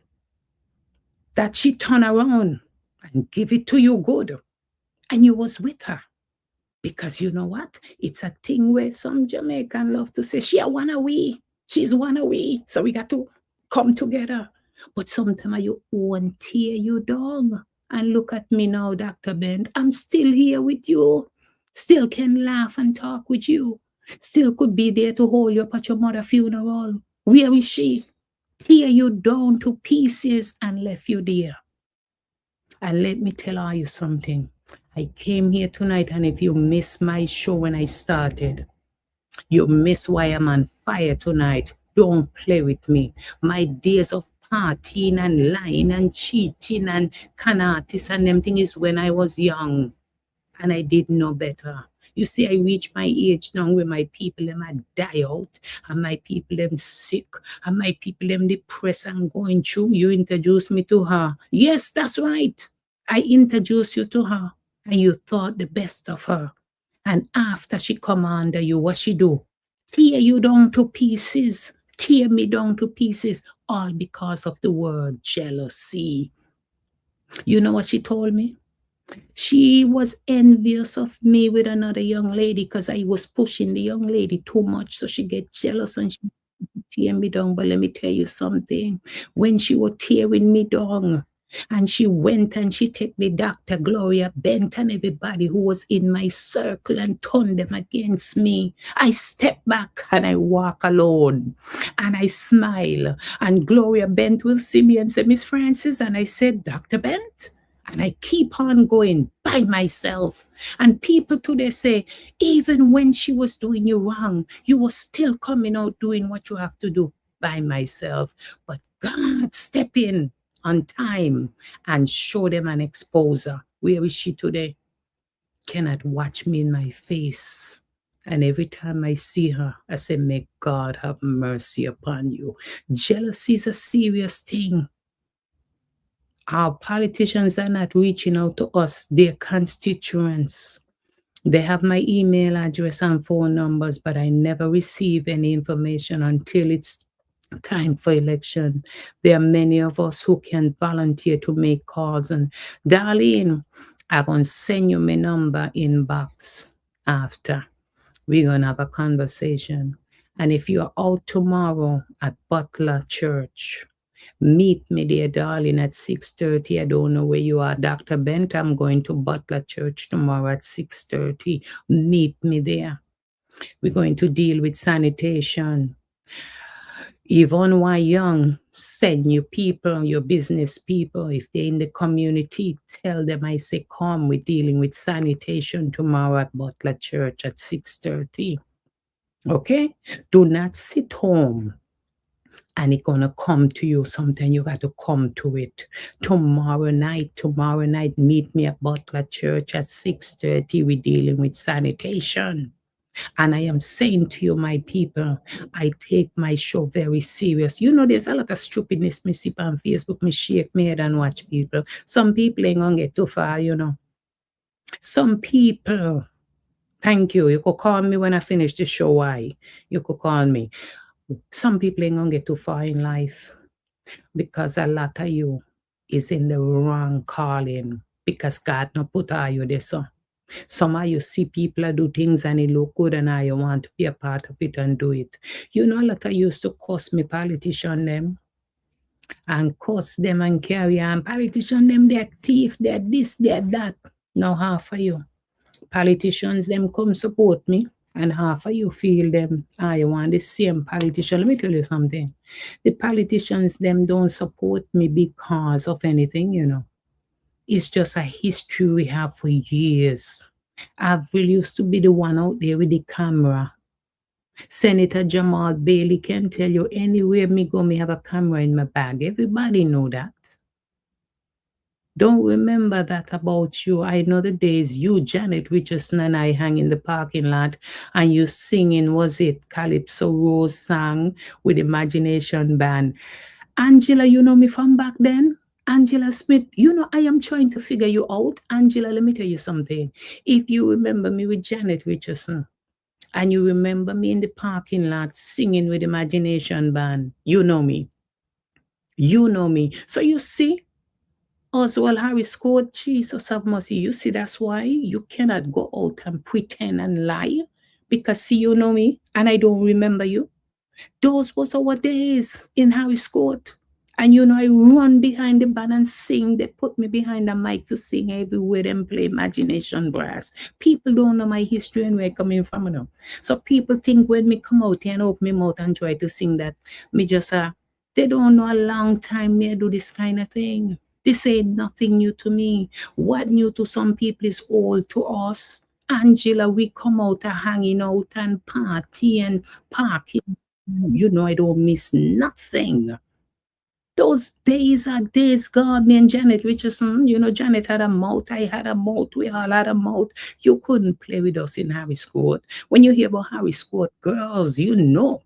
Speaker 4: That she turn around and give it to you good. And you was with her. Because you know what? It's a thing where some Jamaican love to say, she a one of we. She's one of we. So we got to come together. But sometimes you won't tear you down. And look at me now, Dr. Bent. I'm still here with you. Still can laugh and talk with you. Still could be there to hold you up at your mother's funeral. Where is she? Tear you down to pieces and left you there. And let me tell you something. I came here tonight, and if you missed my show when I started, you miss why I'm on fire tonight. Don't play with me. My days of partying and lying and cheating and canatis and them things is when I was young and I did know better. You see, I reached my age now where my people them are die out and my people them sick and my people them depressed and going through. You introduced me to her. Yes, that's right. I introduced you to her and you thought the best of her. And after she come under you, what she do? Tear you down to pieces. Tear me down to pieces, all because of the word jealousy. You know what she told me? She was envious of me with another young lady because I was pushing the young lady too much, so she get jealous and she tear me down. But let me tell you something. When she was tearing me down, And she went and she took the Dr. Gloria Bent and everybody who was in my circle and turned them against me. I step back and I walk alone and I smile. And Gloria Bent will see me and say, Miss Francis. And I said, Dr. Bent. And I keep on going by myself. And people today say, even when she was doing you wrong, you were still coming out doing what you have to do by myself. But God step in on time and show them and expose her. Where is she today? Cannot watch me in my face. And every time I see her, I say, may God have mercy upon you. Jealousy is a serious thing. Our politicians are not reaching out to us, their constituents. They have my email address and phone numbers, but I never receive any information until it's time for election. There are many of us who can volunteer to make calls. And Darlene, I'm going to send you my number inbox after. We're going to have a conversation. And if you're out tomorrow at Butler Church, meet me there, darling, at 6:30. I don't know where you are, Dr. Bent. I'm going to Butler Church tomorrow at 6:30. Meet me there. We're going to deal with sanitation. Yvonne Y. Young, send your people, your business people, if they're in the community, tell them I say, come, we're dealing with sanitation tomorrow at Butler Church at 6:30. Okay? Do not sit home and it's going to come to you sometime. You got to come to it. Tomorrow night, meet me at Butler Church at 6:30. We're dealing with sanitation. And I am saying to you, my people, I take my show very serious. You know, there's a lot of stupidness me see on Facebook. Me shake my head and watch people. Some people ain't gonna get too far, you know. Some people, thank you. You could call me when I finish the show. Why? You could call me. Some people ain't gonna get too far in life because a lot of you is in the wrong calling because God not put all you there, so. Some of you see people do things and it look good and I want to be a part of it and do it. You know, a lot of used to curse me politician them and curse them and carry on. Politician them, they're thief, they're this, they're that. Now half of you. Politicians them come support me and half of you feel them, I want the same politician. Let me tell you something. The politicians them don't support me because of anything, you know. It's just a history we have for years. Avril used to be the one out there with the camera. Senator Jamal Bailey can tell you anywhere me go, me have a camera in my bag. Everybody know that. Don't remember that about you. I know the days you, Janet Richardson, and I hang in the parking lot and you singing, was it Calypso Rose song with Imagination Band. Angela, you know me from back then? Angela Smith, you know, I am trying to figure you out. Angela, let me tell you something. If you remember me with Janet Richardson and you remember me in the parking lot singing with Imagination Band, you know me. You know me. So you see, Oswald Harris Code, Jesus have mercy. You see, that's why you cannot go out and pretend and lie because see, you know me and I don't remember you. Those was our days in Harris Court. And you know, I run behind the band and sing. They put me behind the mic to sing everywhere and play Imagination Brass. People don't know my history and where I'm coming from. You know? So people think when me come out here and open my mouth and try to sing that, me just, they don't know a long time me do this kind of thing. This ain't nothing new to me. What new to some people is old to us. Angela, we come out hanging out and party and parking. You know, I don't miss nothing. Those days are days gone. Me and Janet Richardson, you know, Janet had a mouth, I had a mouth, we all had a mouth. You couldn't play with us in Harris Court. When you hear about Harris Court, girls, you know,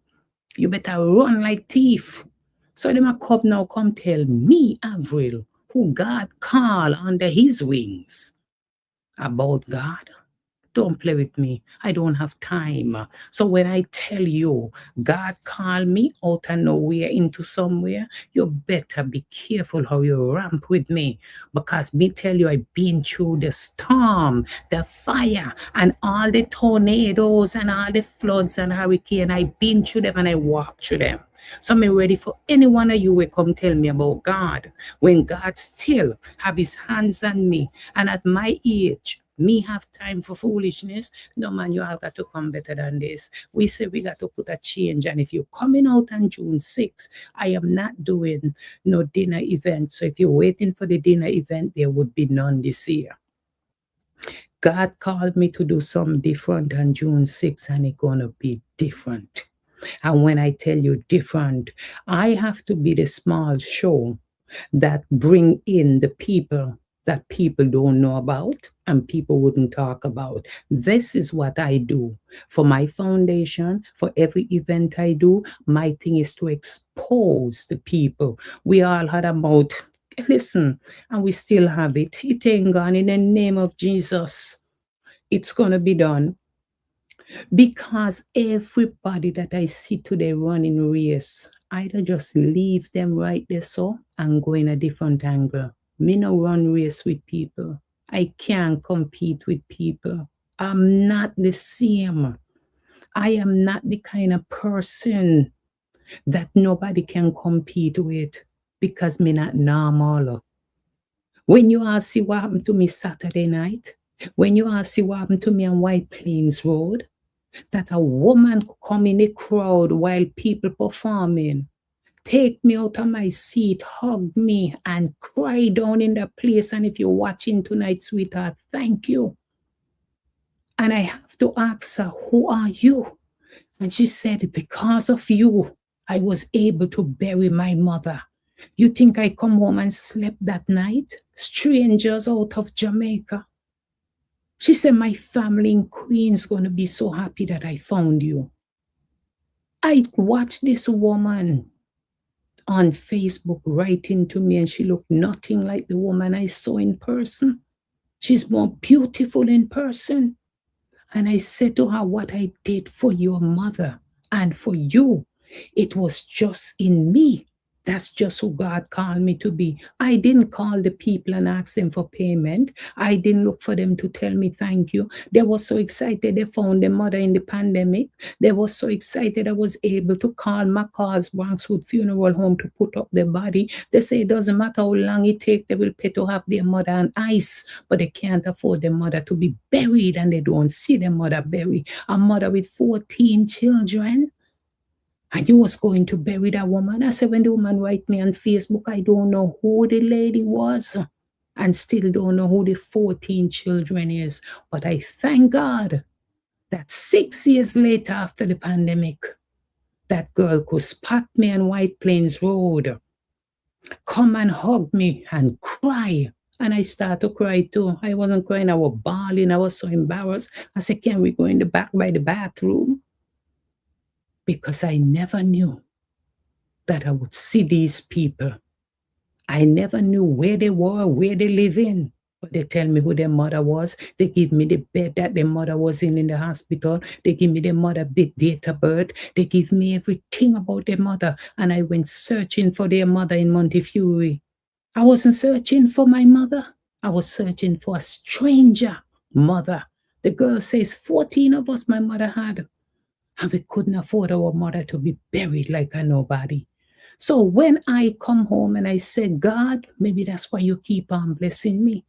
Speaker 4: you better run like thief. So they might come tell me, Avril, who God called under his wings, about God. Don't play with me. I don't have time. So when I tell you God called me out of nowhere into somewhere, you better be careful how you ramp with me. Because me tell you, I've been through the storm, the fire, and all the tornadoes and all the floods and hurricane. I've been through them and I walked through them. So I'm ready for any one of you will come tell me about God. When God still have his hands on me, and at my age, me have time for foolishness. No, man, you all got to come better than this. We say we got to put a change. And if you're coming out on June 6th, I am not doing no dinner event. So if you're waiting for the dinner event, there would be none this year. God called me to do something different on June 6th, and it's going to be different. And when I tell you different, I have to be the small show that bring in the people that people don't know about and people wouldn't talk about. This is what I do for my foundation, for every event I do. My thing is to expose the people. We all had a mouth, listen, and we still have it. It ain't gone. In the name of Jesus, it's going to be done. Because everybody that I see today running race, either just leave them right there so and go in a different angle. Me no run race with people. I can't compete with people. I'm not the same. I am not the kind of person that nobody can compete with because me not normal. When you all see what happened to me Saturday night, when you all see what happened to me on White Plains Road, that a woman could come in the crowd while people performing, take me out of my seat, hug me, and cry down in the place. And if you're watching tonight, sweetheart, thank you. And I have to ask her, who are you? And she said, because of you, I was able to bury my mother. You think I come home and slept that night? Strangers out of Jamaica. She said, my family in Queens going to be so happy that I found you. I watched this woman on Facebook writing to me, and she looked nothing like the woman I saw in person. She's more beautiful in person. And I said to her, what I did for your mother and for you, it was just in me. That's just who God called me to be. I didn't call the people and ask them for payment. I didn't look for them to tell me thank you. They were so excited they found their mother in the pandemic. They were so excited I was able to call McCall's Brankswood Funeral Home to put up their body. They say it doesn't matter how long it takes, they will pay to have their mother on ice, but they can't afford their mother to be buried, and they don't see their mother buried. A mother with 14 children. And you was going to bury that woman. I said, when the woman write me on Facebook, I don't know who the lady was and still don't know who the 14 children is. But I thank God that 6 years later after the pandemic, that girl could spot me on White Plains Road, come and hug me and cry. And I started to cry too. I wasn't crying, I was bawling. I was so embarrassed. I said, can we go in the back by the bathroom? Because I never knew that I would see these people. I never knew where they were, where they live in. But they tell me who their mother was. They give me the bed that their mother was in the hospital. They give me their mother date of birth. They give me everything about their mother. And I went searching for their mother in Montefiore. I wasn't searching for my mother. I was searching for a stranger mother. The girl says 14 of us my mother had. And we couldn't afford our mother to be buried like a nobody. So when I come home and I say, God, maybe that's why you keep on blessing me.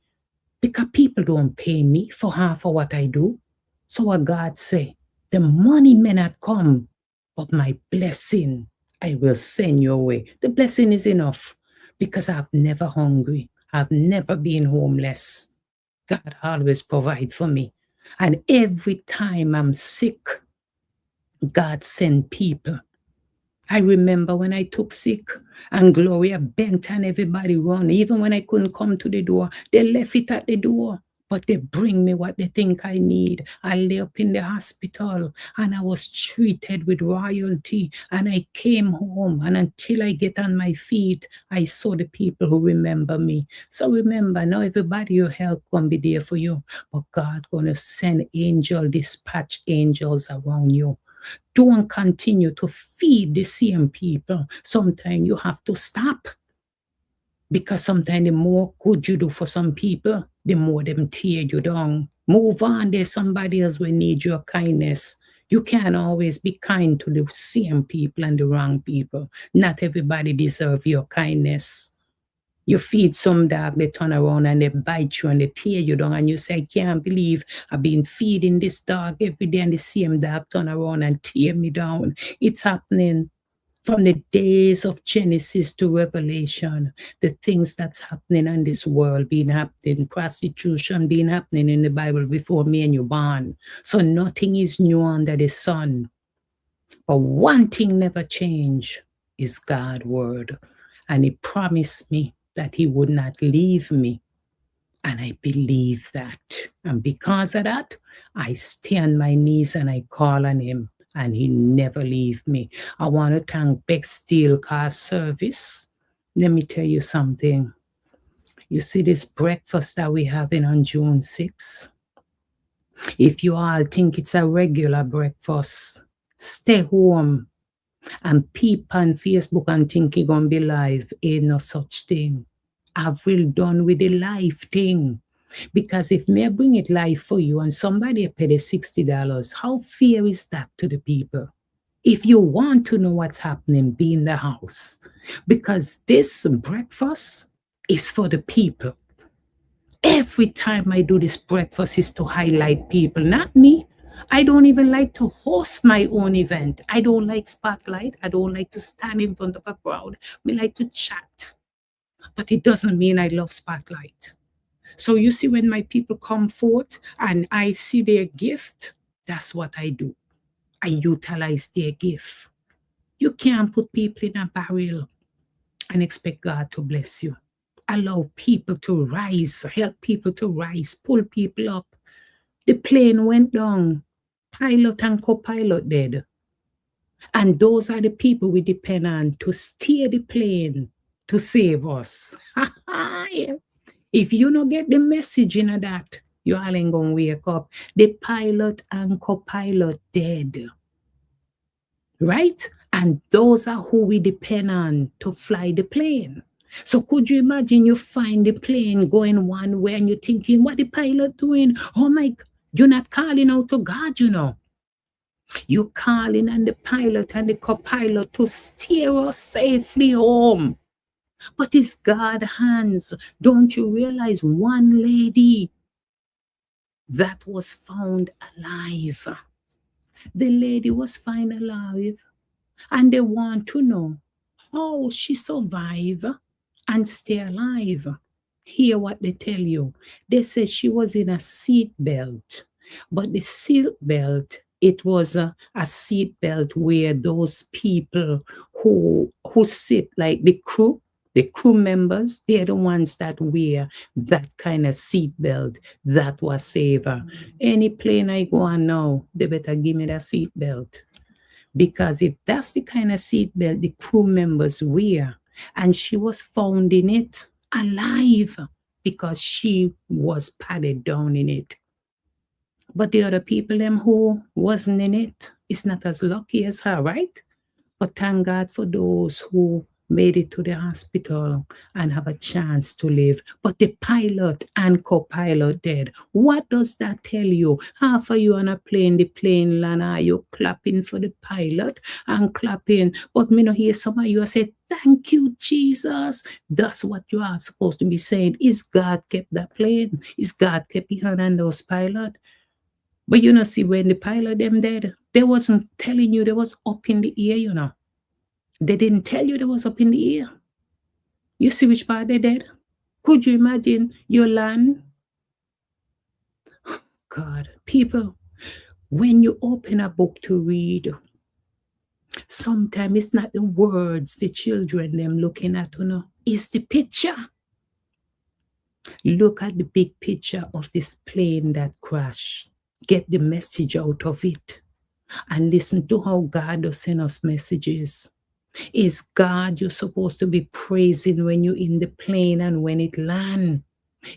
Speaker 4: Because people don't pay me for half of what I do. So what God say, the money may not come, but my blessing, I will send your way. The blessing is enough because I've never hungry. I've never been homeless. God always provide for me. And every time I'm sick, God sent people. I remember when I took sick and Gloria bent and everybody run. Even when I couldn't come to the door, they left it at the door. But they bring me what they think I need. I lay up in the hospital and I was treated with royalty. And I came home, and until I get on my feet, I saw the people who remember me. So remember, now everybody you help gonna be there for you. But God gonna send dispatch angels around you. Don't continue to feed the same people. Sometimes you have to stop. Because sometimes the more good you do for some people, the more them tear you down. Move on. There's somebody else will need your kindness. You can't always be kind to the same people and the wrong people. Not everybody deserves your kindness. You feed some dog, they turn around and they bite you and they tear you down, and you say, I can't believe I've been feeding this dog every day and the same dog turn around and tear me down. It's happening. From the days of Genesis to Revelation, the things that's happening in this world being happening, prostitution being happening in the Bible before me and you born. So nothing is new under the sun. But one thing never change is God's word. And he promised me that he would not leave me. And I believe that. And because of that, I stay on my knees and I call on him. And he never leave me. I want to thank Beck Steel Car Service. Let me tell you something. You see this breakfast that we're having on June 6th? If you all think it's a regular breakfast, stay home and peep on Facebook and think you're going to be live. Ain't no such thing. I've really done with the live thing. Because if me bring it live for you and somebody pay the $60, how fair is that to the people? If you want to know what's happening, be in the house. Because this breakfast is for the people. Every time I do this breakfast is to highlight people, not me. I don't even like to host my own event. I don't like spotlight. I don't like to stand in front of a crowd. I like to chat. But it doesn't mean I love spotlight. So you see, when my people come forth and I see their gift, that's what I do. I utilize their gift. You can't put people in a barrel and expect God to bless you. Allow people to rise, help people to rise, pull people up. The plane went down. Pilot and co-pilot dead. And those are the people we depend on to steer the plane to save us. Yeah. If you don't get the message in that, you all ain't gonna wake up. The pilot and co-pilot dead. Right? And those are who we depend on to fly the plane. So could you imagine you find the plane going one way and you're thinking, what the pilot doing? Oh my God, you're not calling out to God, you know. You're calling on the pilot and the co-pilot to steer us safely home. But it's God's hands. Don't you realize one lady that was found alive? The lady was found alive. And they want to know how she survived and stay alive. Hear what they tell you. They say she was in a seat belt. But the seat belt, it was a seat belt where those people who sit like the crew members, they're the ones that wear that kind of seat belt. That was saver. Any plane I go on now, they better give me that seat belt. Because if that's the kind of seat belt the crew members wear, and she was found in it alive because she was padded down in it. But the other people them who wasn't in it is not as lucky as her, right? But thank God for those who made it to the hospital and have a chance to live. But the pilot and co-pilot dead. What does that tell you? Half of you on a plane, the plane land, are you clapping for the pilot and clapping? But me no hear some of you say, thank you, Jesus. That's what you are supposed to be saying. Is God kept that plane? Is God kept the hand on those pilot? But you know, see, when the pilot them dead, they wasn't telling you they was up in the air, you know. They didn't tell you they was up in the air. You see which part they did? Could you imagine your land? God, people, when you open a book to read, sometimes it's not the words the children them looking at, you know. It's the picture. Look at the big picture of this plane that crashed. Get the message out of it. And listen to how God does send us messages. Is God you're supposed to be praising when you're in the plane and when it lands?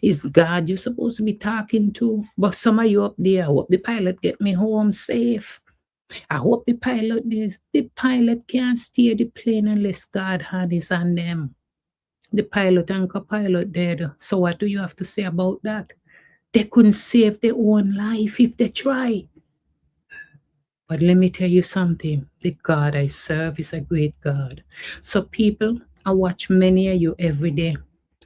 Speaker 4: Is God you're supposed to be talking to? But some of you up there, I hope the pilot get me home safe. I hope the pilot can't steer the plane unless God hand is on them. The pilot and co-pilot dead. So what do you have to say about that? They couldn't save their own life if they try. But let me tell you something. The God I serve is a great God. So people, I watch many of you every day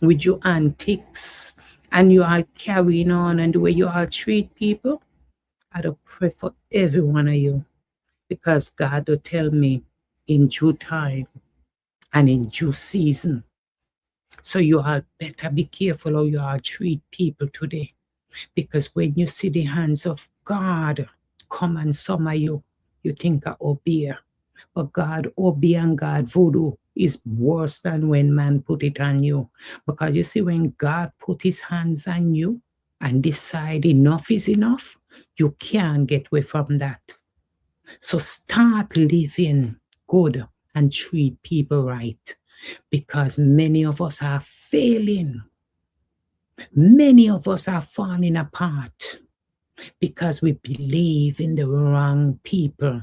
Speaker 4: with your antics and you all carrying on and the way you all treat people. I do pray for every one of you because God will tell me in due time and in due season. So you all better be careful how you all treat people today. Because when you see the hands of God come on some of you, you think of Obeah. But God, Obeah and God voodoo is worse than when man put it on you. Because you see, when God put his hands on you and decide enough is enough, you can't get away from that. So start living good and treat people right. Because many of us are failing. Many of us are falling apart because we believe in the wrong people.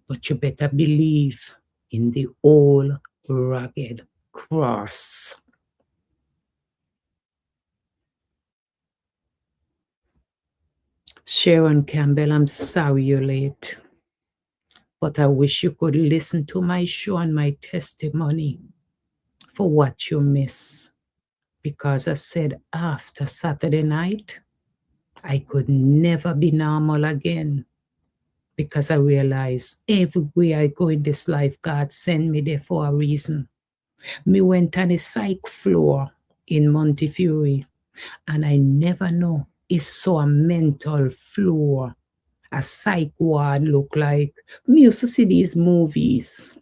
Speaker 4: But you better believe in the old rugged cross. Sharon Campbell, I'm sorry you're late. But I wish you could listen to my show and my testimony for what you miss. Because I said after Saturday night, I could never be normal again. Because I realized everywhere I go in this life, God sent me there for a reason. Me went on a psych floor in Montefiore, and I never know it's so a mental floor. A psych ward look like. Me used to see these movies.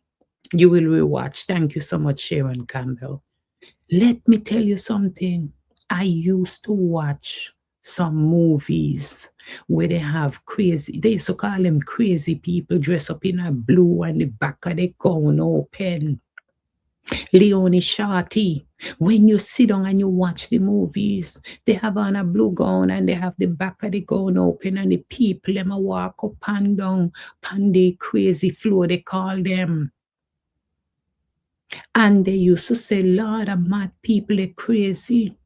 Speaker 4: You will rewatch. Thank you so much, Sharon Campbell. Let me tell you something. I used to watch some movies where they have crazy, they used to call them crazy people dressed up in a blue and the back of the gown open. Leonie Shorty, when you sit down and you watch the movies, they have on a blue gown and they have the back of the gown open and the people, them a walk up and down on the crazy floor, they call them. And they used to say, Lord, of mad people are crazy.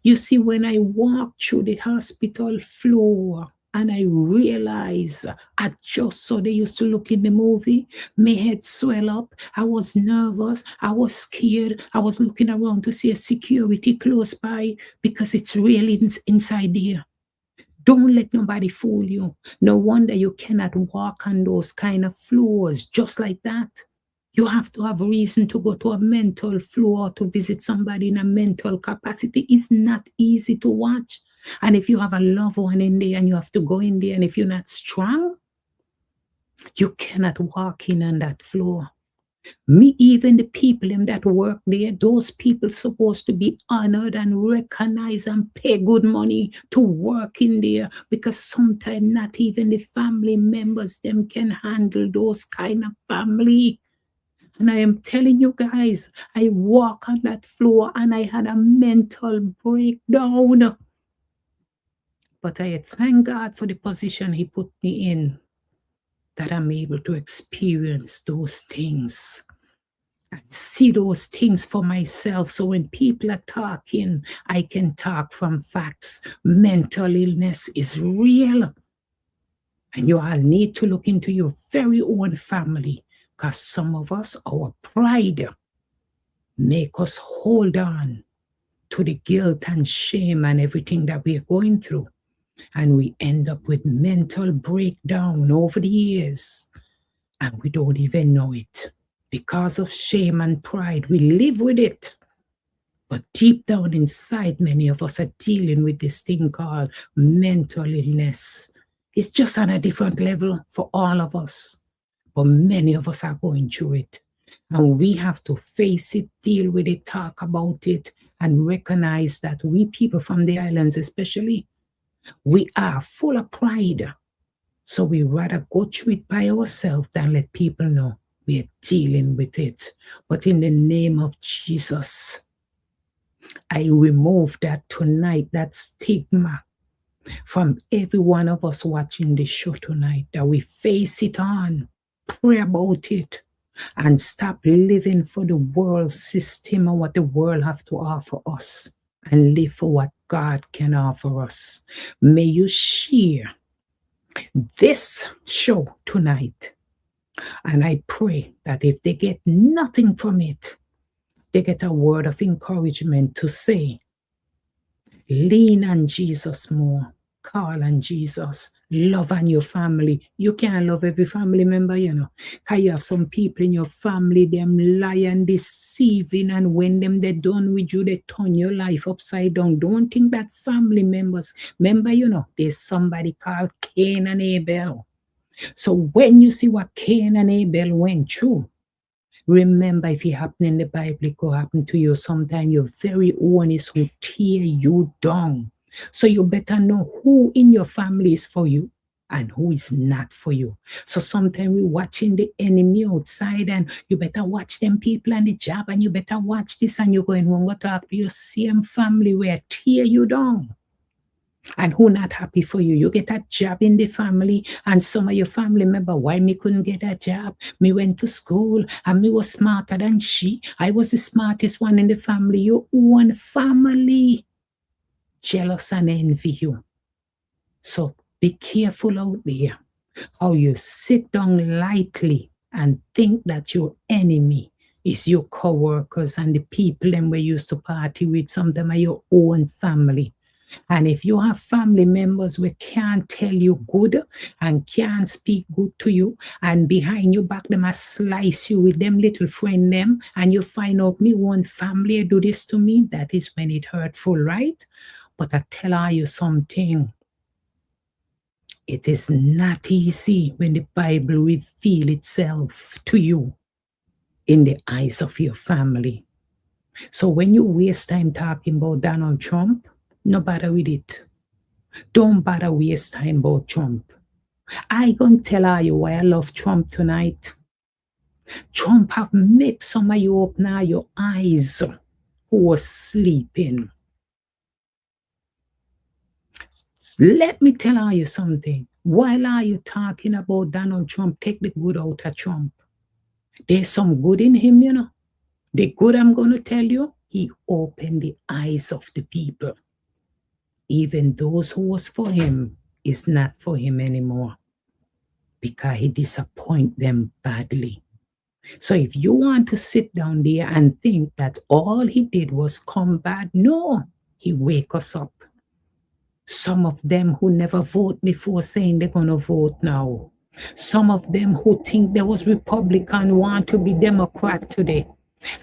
Speaker 4: You see, when I walk through the hospital floor and I realize I just saw they used to look in the movie, my head swell up, I was nervous, I was scared, I was looking around to see a security close by because it's really inside there. Don't let nobody fool you. No wonder you cannot walk on those kind of floors just like that. You have to have a reason to go to a mental floor to visit somebody in a mental capacity. It's not easy to watch. And if you have a loved one in there and you have to go in there, and if you're not strong, you cannot walk in on that floor. Me, even the people in that work there, those people supposed to be honored and recognized and pay good money to work in there, because sometimes not even the family members them can handle those kind of family. And I am telling you guys, I walk on that floor and I had a mental breakdown. But I thank God for the position he put me in, that I'm able to experience those things and see those things for myself. So when people are talking, I can talk from facts. Mental illness is real. And you all need to look into your very own family. Because some of us, our pride make us hold on to the guilt and shame and everything that we're going through. And we end up with mental breakdown over the years. And we don't even know it. Because of shame and pride, we live with it. But deep down inside, many of us are dealing with this thing called mental illness. It's just on a different level for all of us. But many of us are going through it. And we have to face it, deal with it, talk about it, and recognize that we people from the islands especially, we are full of pride. So we rather go through it by ourselves than let people know we're dealing with it. But in the name of Jesus, I remove that tonight, that stigma from every one of us watching this show tonight, that we face it on, pray about it, and stop living for the world system and what the world have to offer us, and live for what God can offer us. May you share this show tonight, and I pray that if they get nothing from it, they get a word of encouragement to say, lean on Jesus more, call on Jesus, love on your family. You can't love every family member, you know, because you have some people in your family, them lie and deceiving, and when they're done with you, they turn your life upside down. Don't think that family members, remember, you know, there's somebody called Cain and Abel. So when you see what Cain and Abel went through, remember, if it happened in the Bible, it could happen to you sometime. Your very own is who tear you down. So you better know who in your family is for you and who is not for you. So sometimes we're watching the enemy outside, and you better watch them people on the job, and you better watch this, and you're going home to talk to your same family where tear you down and who not happy for you. You get a job in the family, and some of your family member, why me couldn't get a job? Me went to school and me was smarter than she. I was the smartest one in the family. Your own family jealous and envy you. So be careful out there how you sit down lightly and think that your enemy is your co-workers and the people them we used to party with. Sometimes are your own family. And if you have family members who can't tell you good and can't speak good to you, and behind your back them a slice you with them little friend them, and you find out me one family do this to me, that is when it hurtful, right? But I tell you something. It is not easy when the Bible reveals itself to you in the eyes of your family. So when you waste time talking about Donald Trump, no bother with it. Don't bother waste time about Trump. I gonna tell you why I love Trump tonight. Trump have made some of you open your eyes who was sleeping. Let me tell you something. While are you talking about Donald Trump, take the good out of Trump. There's some good in him, you know. The good I'm going to tell you, he opened the eyes of the people. Even those who was for him is not for him anymore, because he disappointed them badly. So if you want to sit down there and think that all he did was combat, no, he wake us up. Some of them who never vote before saying they're going to vote now. Some of them who think there was Republican want to be Democrat today.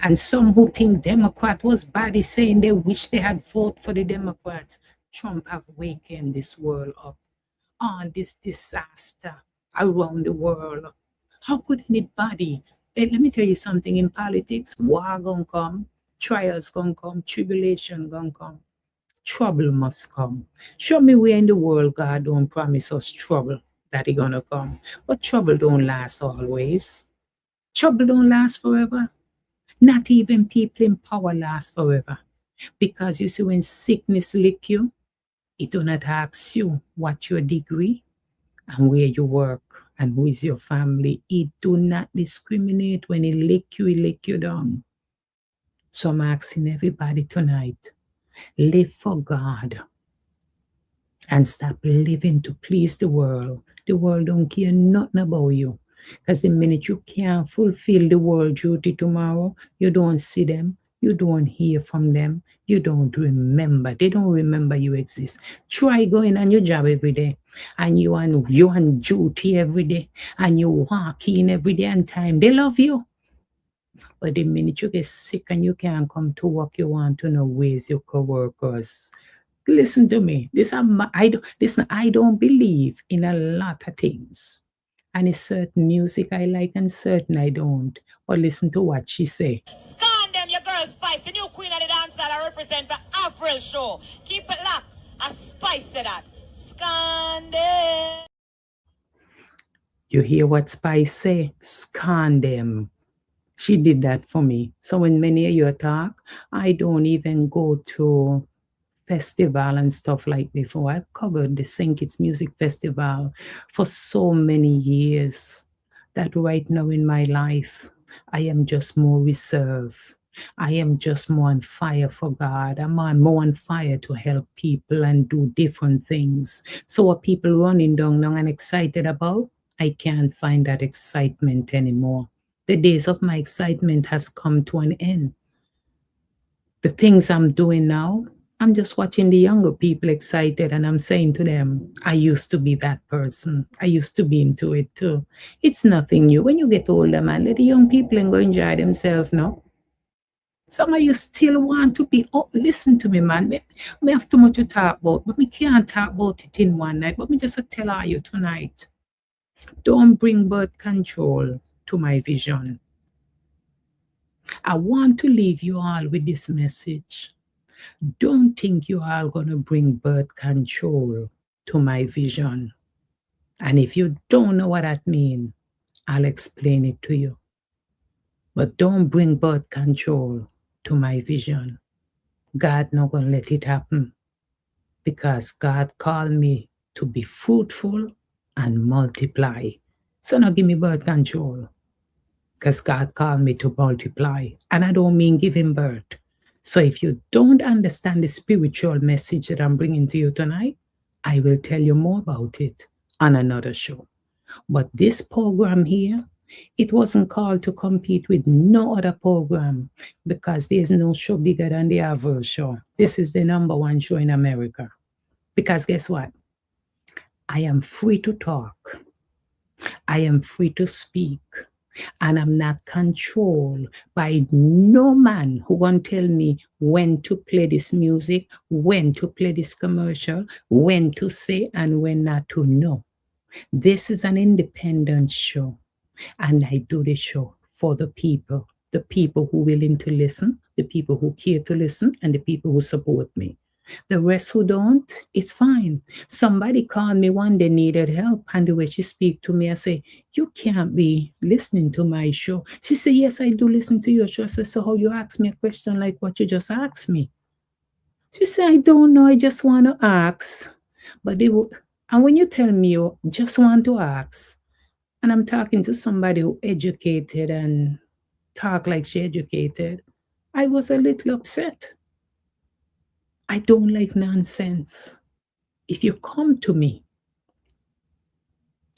Speaker 4: And some who think Democrat was bad is saying they wish they had voted for the Democrats. Trump have wakened this world up on this disaster around the world. How could anybody, let me tell you something, in politics, war gonna come, trials gonna come, tribulation gonna come, trouble must come. Show me where in the world God don't promise us trouble that he gonna come. But trouble don't last always. Trouble don't last forever. Not even people in power last forever. Because you see, when sickness lick you, it do not ask you what your degree and where you work and who is your family. It do not discriminate. When it lick you down. So I'm asking everybody tonight, live for God and stop living to please the world. The world don't care nothing about you. Because the minute you can't fulfill the world duty tomorrow, you don't see them, you don't hear from them, you don't remember. They don't remember you exist. Try going on your job every day, and you on duty every day, and you walk in every day on time. They love you. But the minute you get sick and you can't come to work, you want to know where's your co-workers. Listen to me. I don't believe in a lot of things. And it's certain music I like and certain I don't. Or listen to what she say.
Speaker 5: Scandal! Condemn your girl Spice, the new queen of the dance that I represent for Avril show. Keep it locked. I spice to that. Scandal.
Speaker 4: You hear what Spice say? Scan them. She did that for me. So when many of you talk, I don't even go to festival and stuff like before. I've covered the St. Kitts Music Festival for so many years that right now in my life, I am just more reserved. I am just more on fire for God. I'm more on fire to help people and do different things. So what people running down and excited about, I can't find that excitement anymore. The days of my excitement has come to an end. The things I'm doing now, I'm just watching the younger people excited and I'm saying to them, I used to be that person. I used to be into it too. It's nothing new. When you get older, man, let the young people and go enjoy themselves now. Some of you still want to be, oh, listen to me, man. Me have too much to talk about, but me can't talk about it in one night. But me just tell you tonight, don't bring birth control to my vision. I want to leave you all with this message. Don't think you are going to bring birth control to my vision. And if you don't know what that means, I'll explain it to you. But don't bring birth control to my vision. God not going to let it happen. Because God called me to be fruitful and multiply. So now give me birth control. Because God called me to multiply. And I don't mean giving birth. So if you don't understand the spiritual message that I'm bringing to you tonight, I will tell you more about it on another show. But this program here, it wasn't called to compete with no other program because there's no show bigger than the Avril show. This is the #1 show in America. Because guess what? I am free to talk. I am free to speak. And I'm not controlled by no man who won't tell me when to play this music, when to play this commercial, when to say and when not to know. This is an independent show. And I do the show for the people who are willing to listen, the people who care to listen, and the people who support me. The rest who don't, it's fine. Somebody called me one day, needed help, and the way she speak to me, I say, you can't be listening to my show. She said, yes, I do listen to your show. I said, so how you ask me a question like what you just asked me? She said, I don't know, I just want to ask. And when you tell me you just want to ask, and I'm talking to somebody who educated and talk like she educated, I was a little upset. I don't like nonsense. If you come to me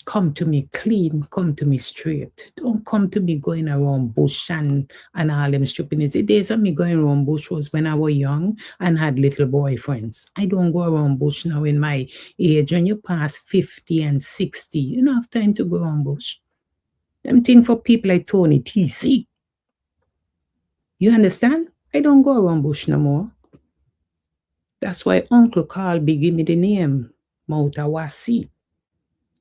Speaker 4: clean, come to me straight. Don't come to me going around bush and all them stupidness. The days of me going around bush was when I was young and had little boyfriends. I don't go around bush now in my age. When you pass 50 and 60, you don't have time to go around bush. Them thing for people like Tony TC. You understand? I don't go around bush no more. That's why Uncle Carlby give me the name, Mautawasi.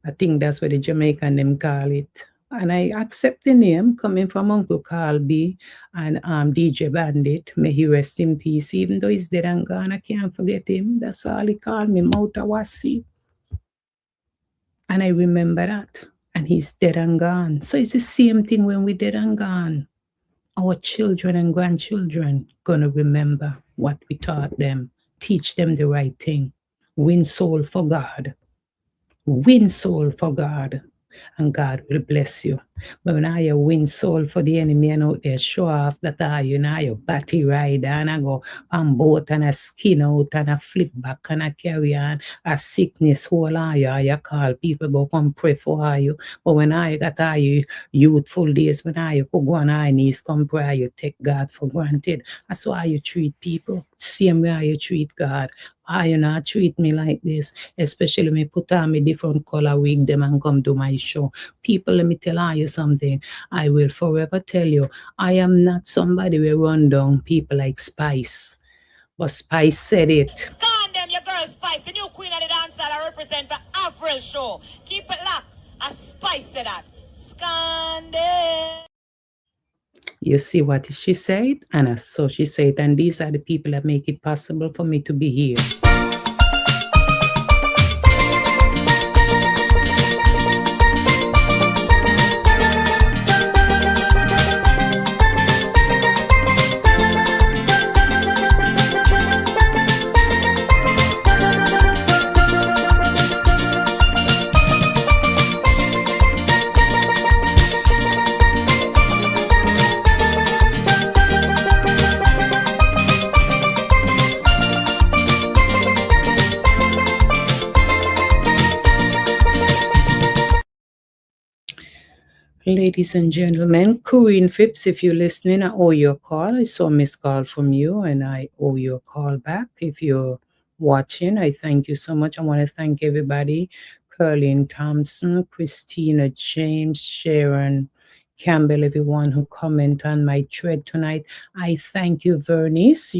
Speaker 4: I think that's what the Jamaican them call it. And I accept the name coming from Uncle Carlby and DJ Bandit. May he rest in peace. Even though he's dead and gone, I can't forget him. That's all he called me, Mautawasi. And I remember that. And he's dead and gone. So it's the same thing when we're dead and gone. Our children and grandchildren gonna remember what we taught them. Teach them the right thing. Win soul for God. Win soul for God. And God will bless you. But when I win soul for the enemy and out there show off that you batty rider and I go on boat and I skin out and I flip back and I carry on a sickness whole you call people go come pray for you. But when I got you youthful days when I could go on our knees come pray, you take God for granted. That's why you treat people. Same way you treat God. You not treat me like this, especially me put on me different color wig them and come to my show. People, let me tell you something. I will forever tell you, I am not somebody who run down people like Spice. But Spice said it.
Speaker 5: Condemn your girl Spice, the new queen of the dance that I represent for Avril show. Keep it locked. I Spice to that. Scandal.
Speaker 4: You see what she said? And so she said, and these are the people that make it possible for me to be here. Ladies and gentlemen, Corinne Phipps, if you're listening, I owe you a call. I saw a missed call from you, and I owe you a call back. If you're watching, I thank you so much. I want to thank everybody. Curlin Thompson, Christina James, Sharon Campbell, everyone who comment on my thread tonight. I thank you, Vernice.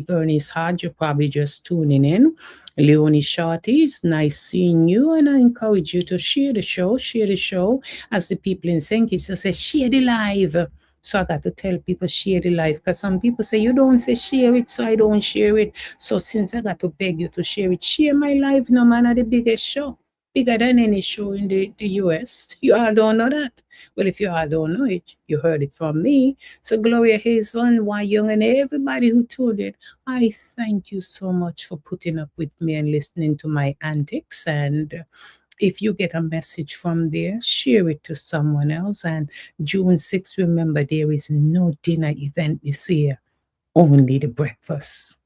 Speaker 4: Vernice Hodge, you're probably just tuning in. Leonie Shorty, it's nice seeing you, and I encourage you to share the show, as the people in St. Kitts say, share the live. So I got to tell people share the live, because some people say you don't say share it, so I don't share it. So since I got to beg you to share it, share my live, no man, the biggest show, bigger than any show in the US. You all don't know that. Well, if you all don't know it, you heard it from me. So Gloria Hazel and Why Young and everybody who tuned it, I thank you so much for putting up with me and listening to my antics. And if you get a message from there, share it to someone else. And June 6th, remember, there is no dinner event this year, only the breakfast.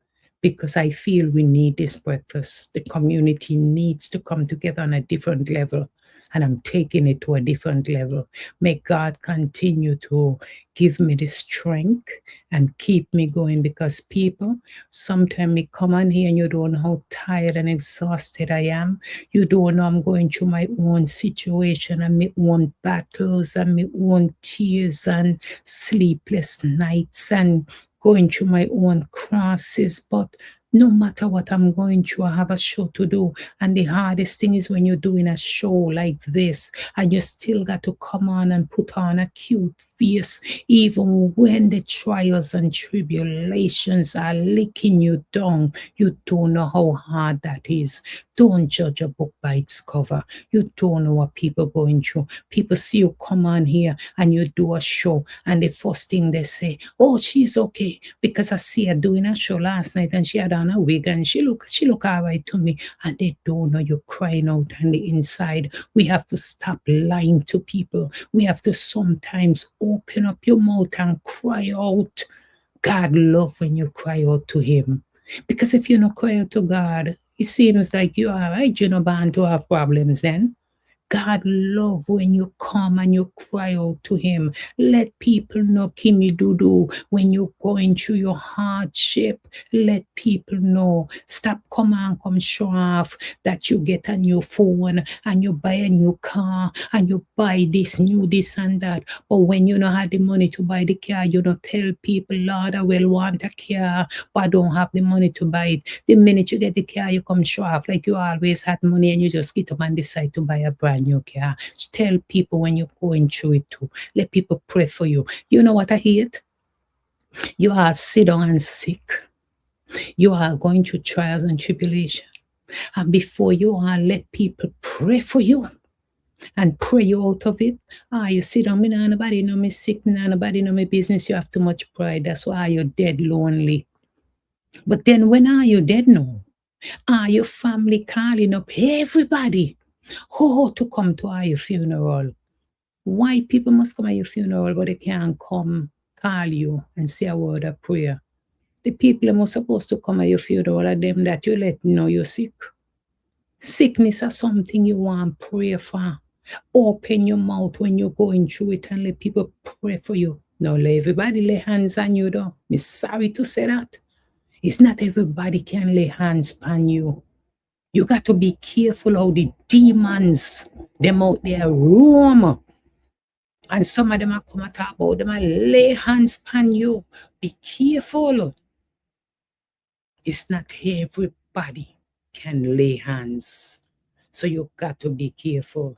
Speaker 4: Because I feel we need this breakfast. The community needs to come together on a different level. And I'm taking it to a different level. May God continue to give me the strength and keep me going, because people, sometimes me come on here and you don't know how tired and exhausted I am. You don't know I'm going through my own situation and my own battles and my own tears and sleepless nights and going through my own crosses. But no matter what I'm going through, I have a show to do. And the hardest thing is when you're doing a show like this and you still got to come on and put on a cute face, even when the trials and tribulations are licking you down. You don't know how hard that is. Don't judge a book by its cover. You don't know what people are going through. People see you come on here and you do a show, and the first thing they say, oh, she's okay, because I see her doing a show last night and she had on a wig and she look all right to me. And they don't know you're crying out on the inside. We have to stop lying to people. We have to sometimes open up your mouth and cry out. God love when you cry out to him. Because if you don't cry out to God, it seems like you are right, you're not bound to have problems then. God love when you come and you cry out to him. Let people know, Kimi Dudu, when you're going through your hardship, let people know. Stop come show off that you get a new phone and you buy a new car and you buy this and that. But when you don't have the money to buy the car, you don't tell people, Lord, I will want a car, but I don't have the money to buy it. The minute you get the car, you come show off like you always had money and you just get up and decide to buy a brand new car. Tell people when you're going through it too. Let people pray for you. You know what I hate? You are sit down and sick. You are going through trials and tribulation. And before you are, let people pray for you and pray you out of it. You sit down, me nah nobody know me sick, me nah nobody know me business. You have too much pride. That's why you're dead lonely. But then when are you dead now? Are your family calling up everybody to come to your funeral? Why people must come at your funeral, but they can't come call you and say a word of prayer? The people are supposed to come at your funeral are them that you let know you're sick. Sickness is something you want to pray for. Open your mouth when you're going through it and let people pray for you. Now let everybody lay hands on you though. I'm sorry to say that. It's not everybody can lay hands on you. You got to be careful how the demons, them out there roam. And some of them are come and talk about them and lay hands on you. Be careful. It's not everybody can lay hands. So you got to be careful.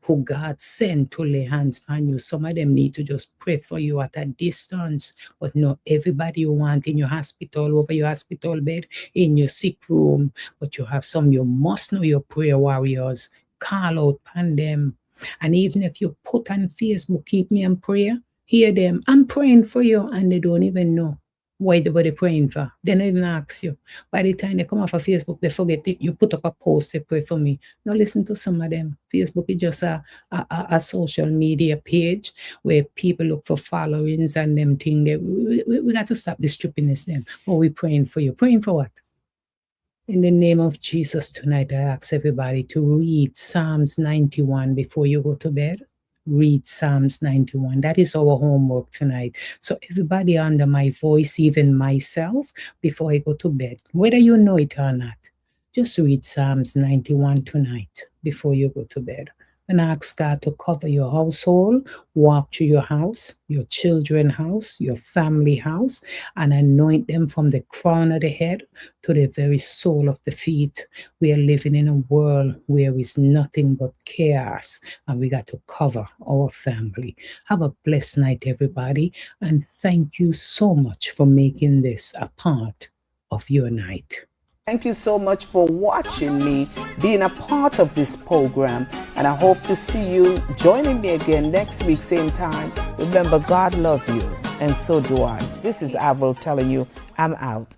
Speaker 4: who God sent to lay hands on you. Some of them need to just pray for you at a distance, but not everybody you want in your hospital, over your hospital bed, in your sick room. But you have some, you must know your prayer warriors. Call out on them. And even if you put on Facebook, keep me in prayer, hear them. I'm praying for you, and they don't even know what they're praying for. They don't even ask you. By the time they come off of Facebook, they forget it. You put up a post, they pray for me. Now listen to some of them. Facebook is just a social media page where people look for followings and them thing. We got to stop this stupidness then. But we're praying for you. Praying for what? In the name of Jesus tonight, I ask everybody to read Psalms 91 before you go to bed. Read Psalms 91. That is our homework tonight. So everybody under my voice, even myself, before I go to bed, whether you know it or not, just read Psalms 91 tonight before you go to bed. And ask God to cover your household, walk through your house, your children's house, your family house, and anoint them from the crown of the head to the very sole of the feet. We are living in a world where is nothing but chaos, and we got to cover our family. Have a blessed night, everybody, and thank you so much for making this a part of your night.
Speaker 3: Thank you so much for watching me, being a part of this program, and I hope to see you joining me again next week, same time. Remember, God loves you, and so do I. This is Avril telling you, I'm out.